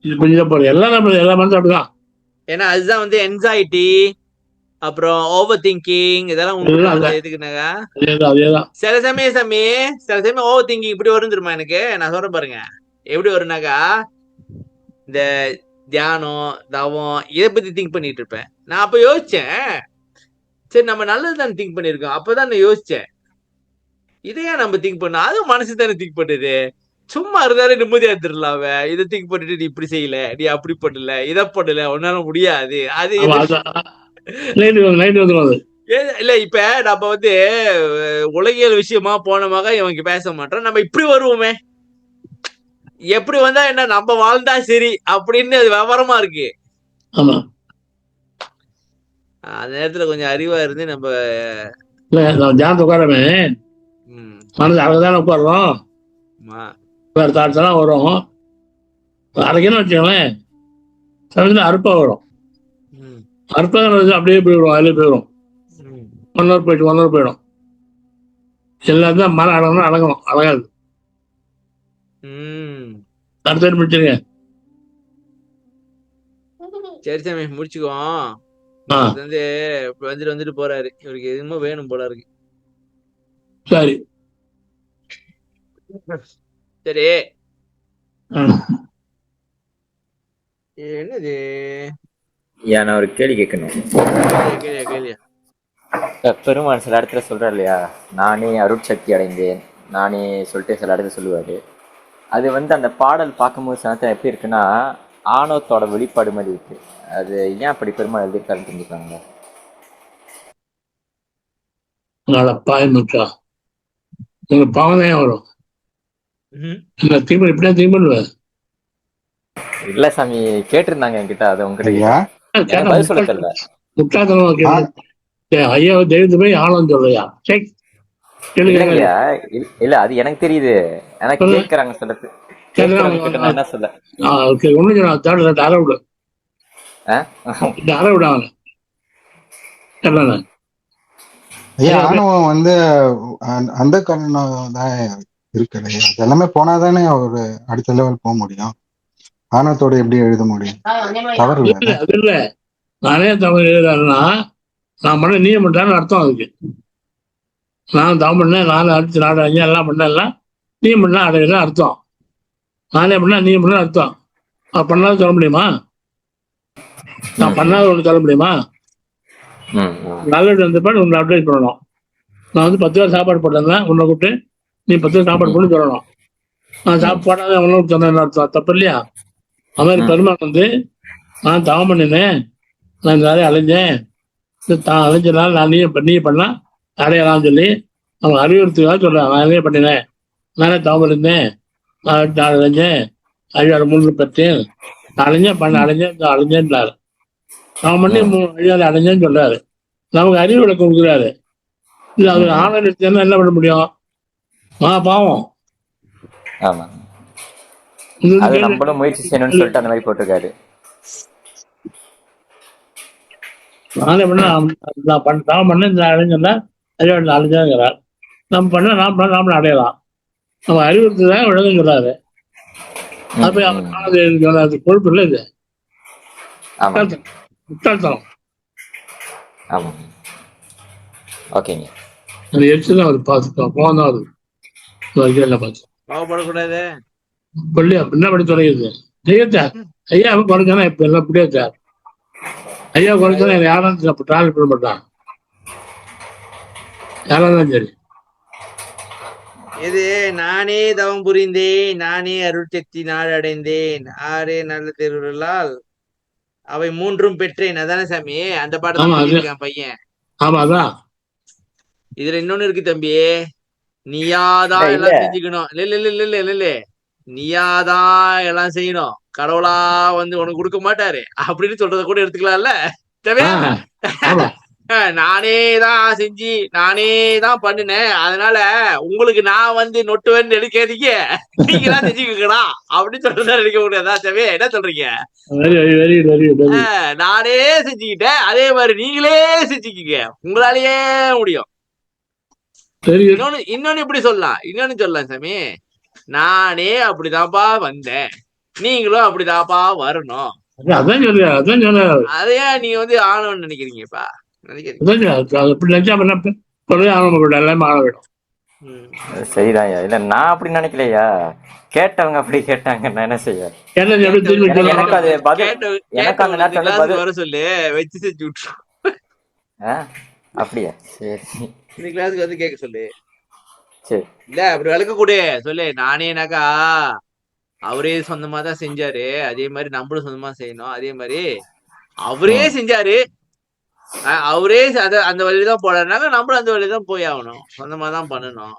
இது கொஞ்சம் போறது எல்லாம் எல்லா மனசும் அப்படிதான். ஏன்னா அதுதான் வந்து என்சைட்டி, அப்புறம் ஓவர் திங்கிங், இதெல்லாம் எதுக்குனாக்கா சில சமயம் ஓவர் திங்கிங் இப்படி வரும் தெரியுமா எனக்கு. நான் சொல்றேன் பாருங்க எப்படி வரும்னாக்கா, இந்த தியானம் தவம் இதை பத்தி திங்க் பண்ணிட்டு இருப்பேன். நான் அப்ப யோசிச்சேன், சரி நம்ம நல்லதுதானே திங்க் பண்ணிருக்கோம், அப்பதான் நான் யோசிச்சேன் இதையா நம்ம திங்க் பண்ணோம், அது மனசு தானே திங்க் பண்ணுது, சும்மா இருந்தாலே நிம்மதியா இருந்துடலாம, இதை திங்க் பண்ணிட்டு நீ இப்படி செய்யல, நீ அப்படி பண்ணல, இதை பண்ணல, உன்னால முடியாது, அது இல்ல. இப்ப நம்ம வந்து உலகியல் விஷயமா போனமாக இவங்க பேச மாட்டோம், நம்ம இப்படி வருவோமே, எப்படி வந்தா என்ன, நம்ம வாழ்ந்தா சரி அப்படின்னு அது விவரமா இருக்கு. அந்த நேரத்துல கொஞ்சம் அறிவா இருந்து நம்ம தியானத்தை உட்காரமே மனது அழகுதானே உட்காடுறோம், வேற தாட்ஸ் வரும். அரைக்கணும் வச்சுக்கோங்களேன், சமயத்துல அறுப்பா வரும், அறுப்பா அப்படியே போயிடும், அதிலே போயிடும், 1 hour போயிடும். எல்லாத்தையும் மரம் அடங்கணும், அடங்காது. அடுத்த முடிச்சிருங்க. சரி சாமி முடிச்சுக்குவோம். வந்து வந்துட்டு போறாரு, இவருக்கு எதுவுமே வேணும் போல இருக்கு. சரி சரி என்னது நான் ஒரு கேள்வி கேட்கணும். கேள்வியா? பெருமான் சில இடத்துல சொல்றாரு இல்லையா, நானே அருட்சக்தி அடைந்தேன் நானே சொல்லிட்டு சில இடத்துல சொல்லுவாரு. அது வந்து அந்த பாடல் பார்க்கும்போது சில எப்படி இருக்குன்னா ஆணவத்தோட வெளிப்பாடு மாதிரி இருக்கு. அது ஏன் அப்படி பெருமாள் எழுதியிருக்காருன்னு தெரிஞ்சுக்காங்க. பாவனையா வரும் இல்ல சாமி, கேட்டிருந்தாங்க என்கிட்ட, அதை உங்ககிட்ட பதில் சொல்ல தெரியல. ஐயா தெய்வத்து போய் ஆழம் சொல்லையா? இல்ல அது எனக்கு தெரியுது, எனக்கு கேட்கறாங்க சொல்றது. என்ன சொல்ல ஆணவம் வந்து அந்த காரணம் தான் இருக்கு. எல்லாமே போனாதானே ஒரு அடுத்த லெவல் போக முடியும். ஆணவத்தோட எப்படி எழுத முடியும்? தவறு இல்ல. நானே தமிழ் எழுதுறேன்னா நான் பண்ண நீ பண்றான்னு அர்த்தம் அதுக்கு. நான் தவம் பண்ணேன், நானும் அடிச்சு நாடு அஞ்சு எல்லாம் பண்ணலாம், நீ பண்ணா அடையில அர்த்தம். நானே பண்ணா நீ பண்ண அர்த்தம். நான் பண்ணாலும் சொல்ல முடியுமா? நான் பண்ணாத ஒன்று சொல்ல முடியுமா? நல்லது வந்த பாட்டு உன்னை அட்வைஸ் பண்ணணும். நான் வந்து 10 பேர் சாப்பாடு போட்டேன், உன்னை கூப்பிட்டு நீ 10 பேர் சாப்பாடு போட்டு சொல்லணும். நான் சாப்பாடாத உணவு சொன்னேன் அர்த்தம், தப்பு இல்லையா? அது மாதிரி பெருமாள் வந்து நான் தவம் பண்ணினேன், நான் இந்த வேலையை அலைஞ்சேன், தான் அலைஞ்சனால நான் நீ பண்ணா அடையலாம்னு சொல்லி அவன் அறிவுறுத்துக்காக சொல்றேன். நான் என்ன பண்ணினேன், நானே தவம் இருந்தேன், நான் அலைஞ்சேன், அழியாறு முன்னு பெற்றேன், நான் அலைஞ்சேன் அலைஞ்சேன்றாரு. தவம் பண்ணி அழியாறு அடைஞ்சேன்னு சொல்றாரு. நமக்கு அறிவு விளக்கம் கொடுக்குறாரு. இது அது ஆனந்த என்ன பண்ண முடியும்? பாவம். ஆமா, அது நம்மளும் முயற்சி செய்யணும்னு சொல்லிட்டு அந்த மாதிரி போட்டிருக்காரு. நானே பண்ண நான் பண்ண இந்த அடைஞ்சா அழிஞ்சாங்கிறார். நம்ம பண்ண நாமளும் அடையலாம். நம்ம அறிவுறுத்துதான் விளங்குங்கிறாரு. அப்ப அது கொழுப்பு இல்லை, இது முட்டாள்தனம். ஆமா, ஓகேங்க. அது எரிச்சுதான் வருது, பார்த்துக்கோம். கோவம் தான் வருது. பார்த்து கோவப்படக்கூடாது. பள்ளி என்ன படி தொடங்குது செய்யத்தார். ஐயா குறைஞ்சானா இப்ப எல்லாம் முடியாது. ஐயா குறைஞ்சானா யாரும் டிராவல் பண்ண மாட்டான், யாராலும் சரி. இது நானே தவம் புரிந்தேன், நானே அருள் சக்தி நாடு அடைந்தேன், ஆரே நல்ல திருவிழால் அவை மூன்றும் பெற்றேன். அதானே சாமி? அந்த பாட்டு பையன். ஆமா, அதான். இதுல இன்னொன்னு இருக்கு தம்பி, நீயாதான் எல்லாம் செஞ்சுக்கணும். இல்ல நீயாதான் எல்லாம் செய்யணும், கடவுளா வந்து உனக்கு கொடுக்க மாட்டாரு அப்படின்னு சொல்றத கூட எடுத்துக்கலாம்ல. நானே தான் செஞ்சு நானே தான் பண்ணினேன், அதனால உங்களுக்கு நான் வந்து நொட்டுவேன்னு எடுக்காதீங்க, நீங்க தான் செஞ்சுக்கா அப்படின்னு சொல்றதா எடுக்க முடியாதா சாமி? என்ன சொல்றீங்க? நானே செஞ்சுக்கிட்டேன், அதே மாதிரி நீங்களே செஞ்சுக்கிங்க, உங்களாலேயே முடியும். இன்னொன்னு இப்படி சொல்லலாம், சொல்லலாம் சாமி, நானே அப்படிதான்ப்பா வந்தேன், நீங்களும் அப்படிதான்ப்பா வரணும். அதையா நீங்க வந்து ஆனவன்னு நினைக்கிறீங்கப்பா? சரிதான். இல்ல நான் அப்படி நினைக்கலையா, கேட்டவங்க அப்படி கேட்டாங்க, நான் என்ன செய்ய. எனக்கு அது எனக்கு அந்த நேரத்துல வர சொல்லு, வச்சு செஞ்சு விட்டுரும். அப்படியா? சரி, இந்த கிளாஸுக்கு வந்து கேட்க சொல்லு. சரி, இல்ல அப்படி விளக்க கூட சொல்லு. நானேனாக்கா அவரே சொந்தமா தான் செஞ்சாரு, அதே மாதிரி நம்மளும் சொந்தமா செய்யணும். அதே மாதிரி அவரே செஞ்சாரு, அவரே அந்த வழிதான் போறாருனாக்க நம்மளும் அந்த வழிதான் போய் ஆகணும், சொந்தமா தான் பண்ணணும்.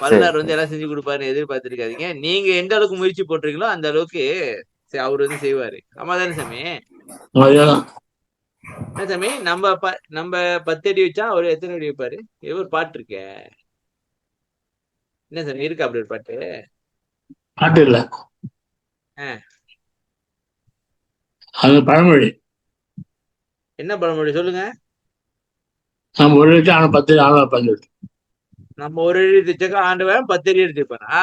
வல்லார் வந்து எல்லாம் செஞ்சு கொடுப்பாருன்னு எதிர்பார்த்திருக்காதீங்க. நீங்க எந்த அளவுக்கு முயற்சி போட்டிருக்கீங்களோ அந்த அளவுக்கு அவரு வந்து செய்வாரு. ஆமா தானே சாமி? என்ன சாமி, நம்ம 10 அடி வச்சா அவரு எத்தனை அடி வைப்பாரு? ஏதோ ஒரு பாட்டு இருக்க, என்ன சாமி இருக்கு அப்படி ஒரு பாட்டு? பாட்டு இல்ல, அது பழமொழி. என்ன பழமொழி சொல்லுங்க? நம்ம ஒரு அடி ஆனா 10 ஆனா 15. நம்ம ஒரு அடி எடுத்துச்சாக்கா ஆண்டவன் 10 அடி எடுத்துப்பானா?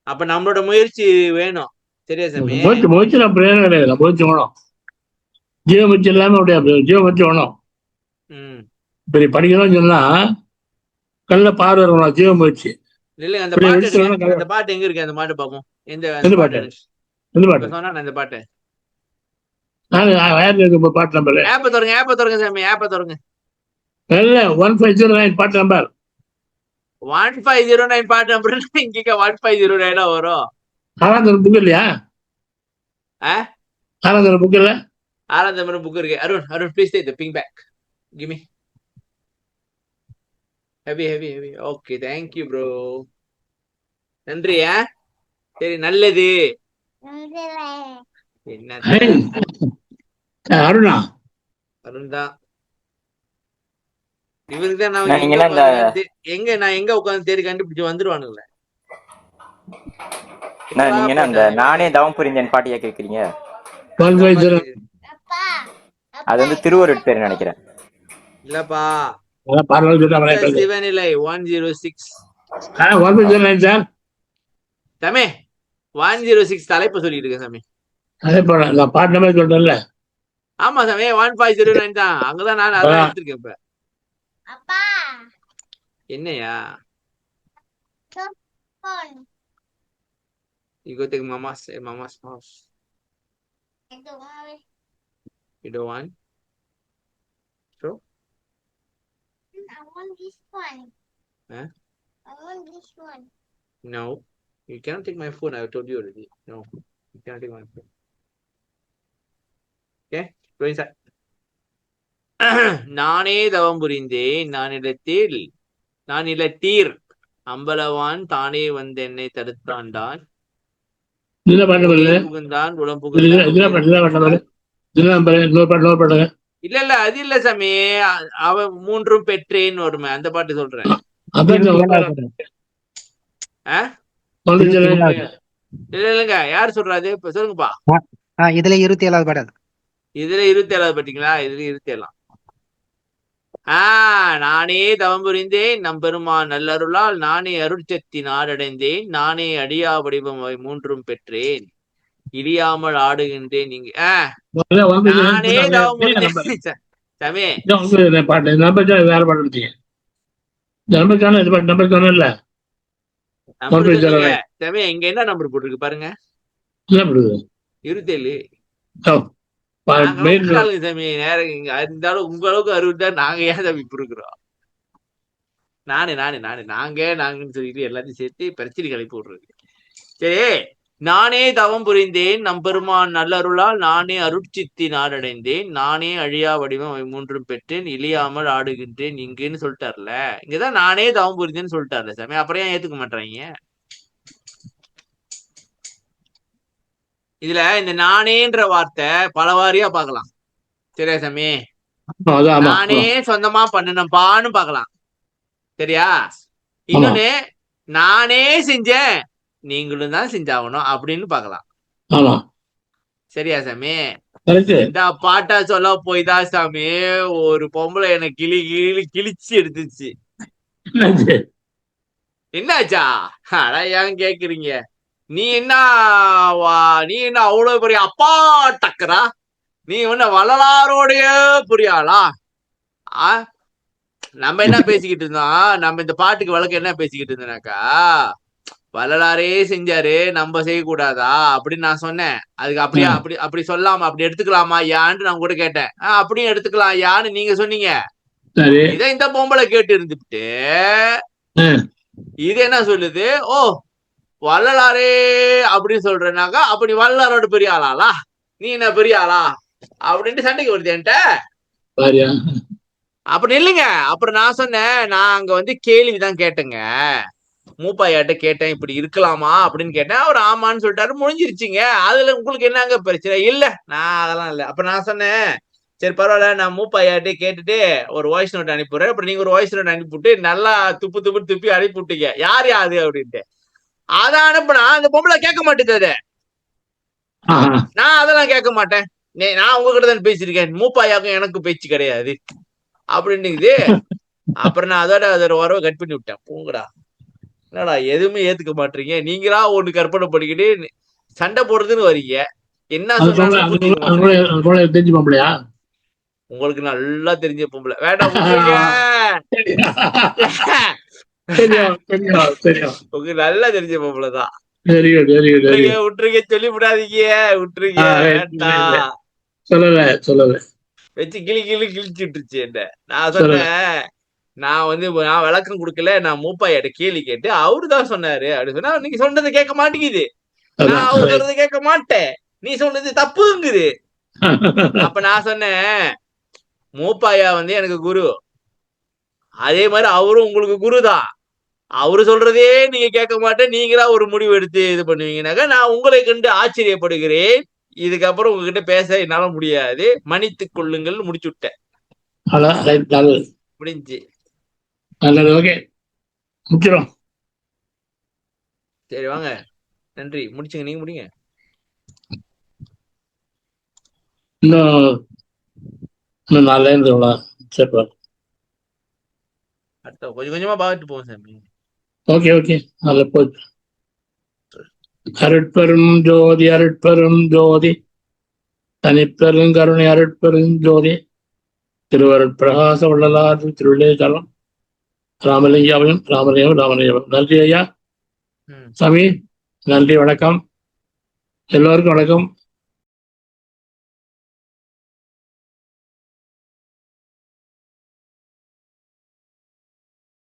அப்ப நம்மளோட முயற்சி வேணும். சரியா சாமி? முயற்சி நான் பிரயோஜனம் கிடையாது, முயற்சி வேணும். ஜீவ முயற்சி இல்லாம ஜீவ முயற்சி வேணும். இப்ப நீ படிக்கணும்னு சொன்னா கல்ல பார்வை இருக்கணும், ஜீவ முயற்சி. இல்ல அந்த பாட்டு எங்க இருக்கு? அந்த பாட்டு பாப்போம். எந்த பாட்டு சொன்னா? இந்த பாட்டு பாட்டு நம்பர் ஆப்ப தொடங்க சாமி, ஆப்ப தொடங்க. 1509 பாட்டு நம்பர். 1509 பாட்டு நம்பர். இங்க 1509 வரும். ஆறாந்தரம் புக் இல்லையா? ஆறாந்தரம் புக் இல்ல? ஆறாந்தரம் புக் இருக்கு. Arun please take the pink bag. Give me. Heavy. Okay, thank you bro. நன்றியா. சரி, நல்லது. என்ன அருணா? அருண் தான். இவருக்கு தான் நான் எங்க உட்கார்ந்து தேடி கண்டுபிடிச்சு வந்துருவானுங்களே. நீங்க என்ன அந்த நானே தவம் புரிந்தேன் பாட்டியா கேக்குறீங்க? அது வந்து திருவருட் பேர் நினைக்கிறேன். இல்லப்பா, சிவநிலை 106. சாமி 106 தலைப்பு சொல்லிட்டு இருக்கேன் சாமி. அதே போல பாட்டு நம்பர் சொல்றேன்ல, ஆமா சாமி 1509 தான். அங்கதான் நான் அதான் எடுத்திருக்கேன் இப்ப. என்னையா you go take mama's house. You don't want? So? I want this one. Huh? I want this one. No. You cannot take my phone. I told you already. No. You cannot take my phone. Okay? Go inside. நானே தவம் புரிந்தேன் நான் இலத்தீர் அம்பலவான் தானே வந்து என்னை தடுத்தாண்டான் புகுந்தான் உளம் புகுந்தான். இல்ல அது இல்ல சாமி, அவ மூன்றும் பெற்றேன்னு வருமே அந்த பாட்டு சொல்றேன். இல்லங்க யாரு சொல்றாது இப்ப சொல்லுங்கப்பா. இதுல 27வது பாடல். இதுல 27வது பாத்தீங்களா? இதுல 27. நானே தவம் புரிந்தேன் நம்பெருமான் நல்லருளால் நானே அருட்சக்தி நாடடைந்தேன் நானே அடியா வடிவம் மூன்றும் பெற்றேன் இடியாமல் ஆடுகின்றேன். நீங்க நானே தவம் புரிந்தேன் சாமி. வேற பாட்டு எடுத்தீங்க சாமி இங்க என்ன நம்பர் போட்டிருக்கு பாருங்க. 27. சாமி நேரம் இருந்தாலும் உங்க அளவுக்கு அறுபது நாங்க ஏன் சாமி இப்ப இருக்கிறோம்? நாங்கன்னு சொல்லிட்டு எல்லாத்தையும் சேர்த்து பிரச்சனை கிளப்பி விடுறது. சரி, நானே தவம் புரிந்தேன் நம்பெருமான் நல்லருளால் நானே அருட்சித்தி நாடடைந்தேன் நானே அழியா வடிவம் மூன்றும் பெற்றேன் இழியாமல் ஆடுகின்றேன் இங்குன்னு சொல்லிட்டார்ல. இங்கதான் நானே தவம் புரிந்தேன்னு சொல்லிட்டார்ல சாமி. அப்புறம் ஏன் ஏத்துக்க மாட்டாங்க? இதுல இந்த நானேன்ற வார்த்தை பல வாரியா பாக்கலாம். சரியா சாமி? நானே சொந்தமா பண்ணனப்பான்னு பாக்கலாம். சரியா? இன்னொன்னு நானே செஞ்சேன் நீங்களும் தான் செஞ்சாகணும் அப்படின்னு பாக்கலாம். சரியா சாமி? இந்த பாட்டா சொல்ல போய்தான் சாமி ஒரு பொம்பளை எனக்கு கிழிச்சு எடுத்துச்சு. என்னாச்சா? ஏன் கேக்குறீங்க? நீ என்ன அவ்வளவு பெரிய அப்பா டக்கரா? நீ ஒன்ன வள்ளலாரோடைய புரியாளா? நம்ம என்ன பேசிக்கிட்டு இருந்தோம்? நம்ம இந்த பாட்டுக்கு வழக்கு என்ன பேசிக்கிட்டு இருந்தோம்னாக்கா, வள்ளலாரே செஞ்சாரு நம்ம செய்யக்கூடாதா அப்படின்னு நான் சொன்னேன். அதுக்கு அப்படி சொல்லாம அப்படி எடுத்துக்கலாமா யான்னு நான் கூட கேட்டேன். அப்படியும் எடுத்துக்கலாம் யான்னு நீங்க சொன்னீங்க. இதை இந்த பொம்பளை கேட்டு இருந்துட்டு இது என்ன சொல்லுது? ஓ வள்ளலாரே அப்படின்னு சொல்றேனாக்கா அப்படி வள்ளலாரோட பெரிய ஆளாளா? நீ என்ன பெரிய ஆளா அப்படின்ட்டு சண்டைக்கு வருது என்கிட்ட. அப்படி இல்லைங்க. அப்புறம் நான் சொன்னேன், நான் அங்க வந்து கேள்விதான் கேட்டேங்க. மூப்பாயாட்ட கேட்டேன் இப்படி இருக்கலாமா அப்படின்னு கேட்டேன். அவர் ஆமான்னு சொல்லிட்டாரு. முடிஞ்சிருச்சுங்க. அதுல உங்களுக்கு என்னங்க பிரச்சனை? இல்ல நான் அதெல்லாம் இல்லை. அப்ப நான் சொன்னேன், சரி பரவாயில்ல, நான் மூப்பாயாட்டே கேட்டுட்டு ஒரு வாய்ஸ் நோட் அனுப்பிடுறேன். அப்புறம் நீங்க ஒரு வாய்ஸ் நோட் அனுப்பிவிட்டு நல்லா துப்பி அனுப்பி விட்டீங்க. யார் யாது அப்படின்ட்டு. அதான் அனுப்புனா அந்த பொம்பளை கேட்க மாட்டேங்குது. நான் அதெல்லாம் கேட்க மாட்டேன். நான் உங்ககிட்ட தான் பேசியிருக்கேன். மூப்பாயாக்கும் எனக்கு பேச்சு கிடையாது அப்படின்னுக்குது. அப்புறம் நான் அதோட வரவை கட் பண்ணி விட்டேன். போங்கடா, என்னடா எதுவுமே ஏத்துக்க மாட்டீங்க, நீங்களா ஒண்ணு கற்பனை பண்ணிக்கிட்டு சண்டை போடுறதுன்னு வரீங்க. என்ன சொன்னாலும் தெரிஞ்சு பொம்பளையா? உங்களுக்கு நல்லா தெரிஞ்ச பொம்பளை. வேண்டாம் உங்களுக்கு நல்லா தெரிஞ்ச பொம்பளைதான். விட்டுருங்க, சொல்லி விடாதீங்க, விட்டுருங்க. சொல்லல வச்சு கிழிச்சு விட்டுருச்சு என்ன. நான் சொன்னேன், நான் விளக்கம் கொடுக்கல, நான் மூப்பாயிட்ட கேள்வி கேட்டு அவருதான் சொன்னாரு அப்படின்னு சொன்னா, நீங்க சொன்னது கேட்க மாட்டேங்குது. நான் அவர் சொல்றது கேட்க மாட்டேன், நீ சொன்னது தப்புங்குது. அப்ப நான் சொன்னேன், மூப்பாயா எனக்கு குரு, அதே மாதிரி அவரும் உங்களுக்கு குருதான். அவரு சொல்றதே நீங்க கேட்க மாட்டேன், நீங்களா ஒரு முடிவு எடுத்து இது பண்ணுவீங்கன்னாக்கா நான் உங்களை கண்டு ஆச்சரியப்படுகிறேன். இதுக்கப்புறம் உங்ககிட்ட பேச என்னால முடியாது, மன்னித்துக் கொள்ளுங்கள் முடிச்சு விட்டேன். முடிஞ்சு. சரி வாங்க, நன்றி, முடிச்சுங்க. நீங்க முடிங்க. இன்னும் அடுத்த கொஞ்சம் கொஞ்சமா பார்த்துட்டு போவோம் சாமி. ஓகே அதுல போச்சு. அருட்பெரும் ஜோதி தனிப்பெருங்கருணை அருட்பெருஞ்சோதி திருவருட்பிரகாச வள்ளலார் திருவிழே தலம் ராமலிங்காவையும் ராமலிங்கம். நன்றி ஐயா. ம். சாமி, நன்றி, வணக்கம். எல்லோருக்கும் வணக்கம்.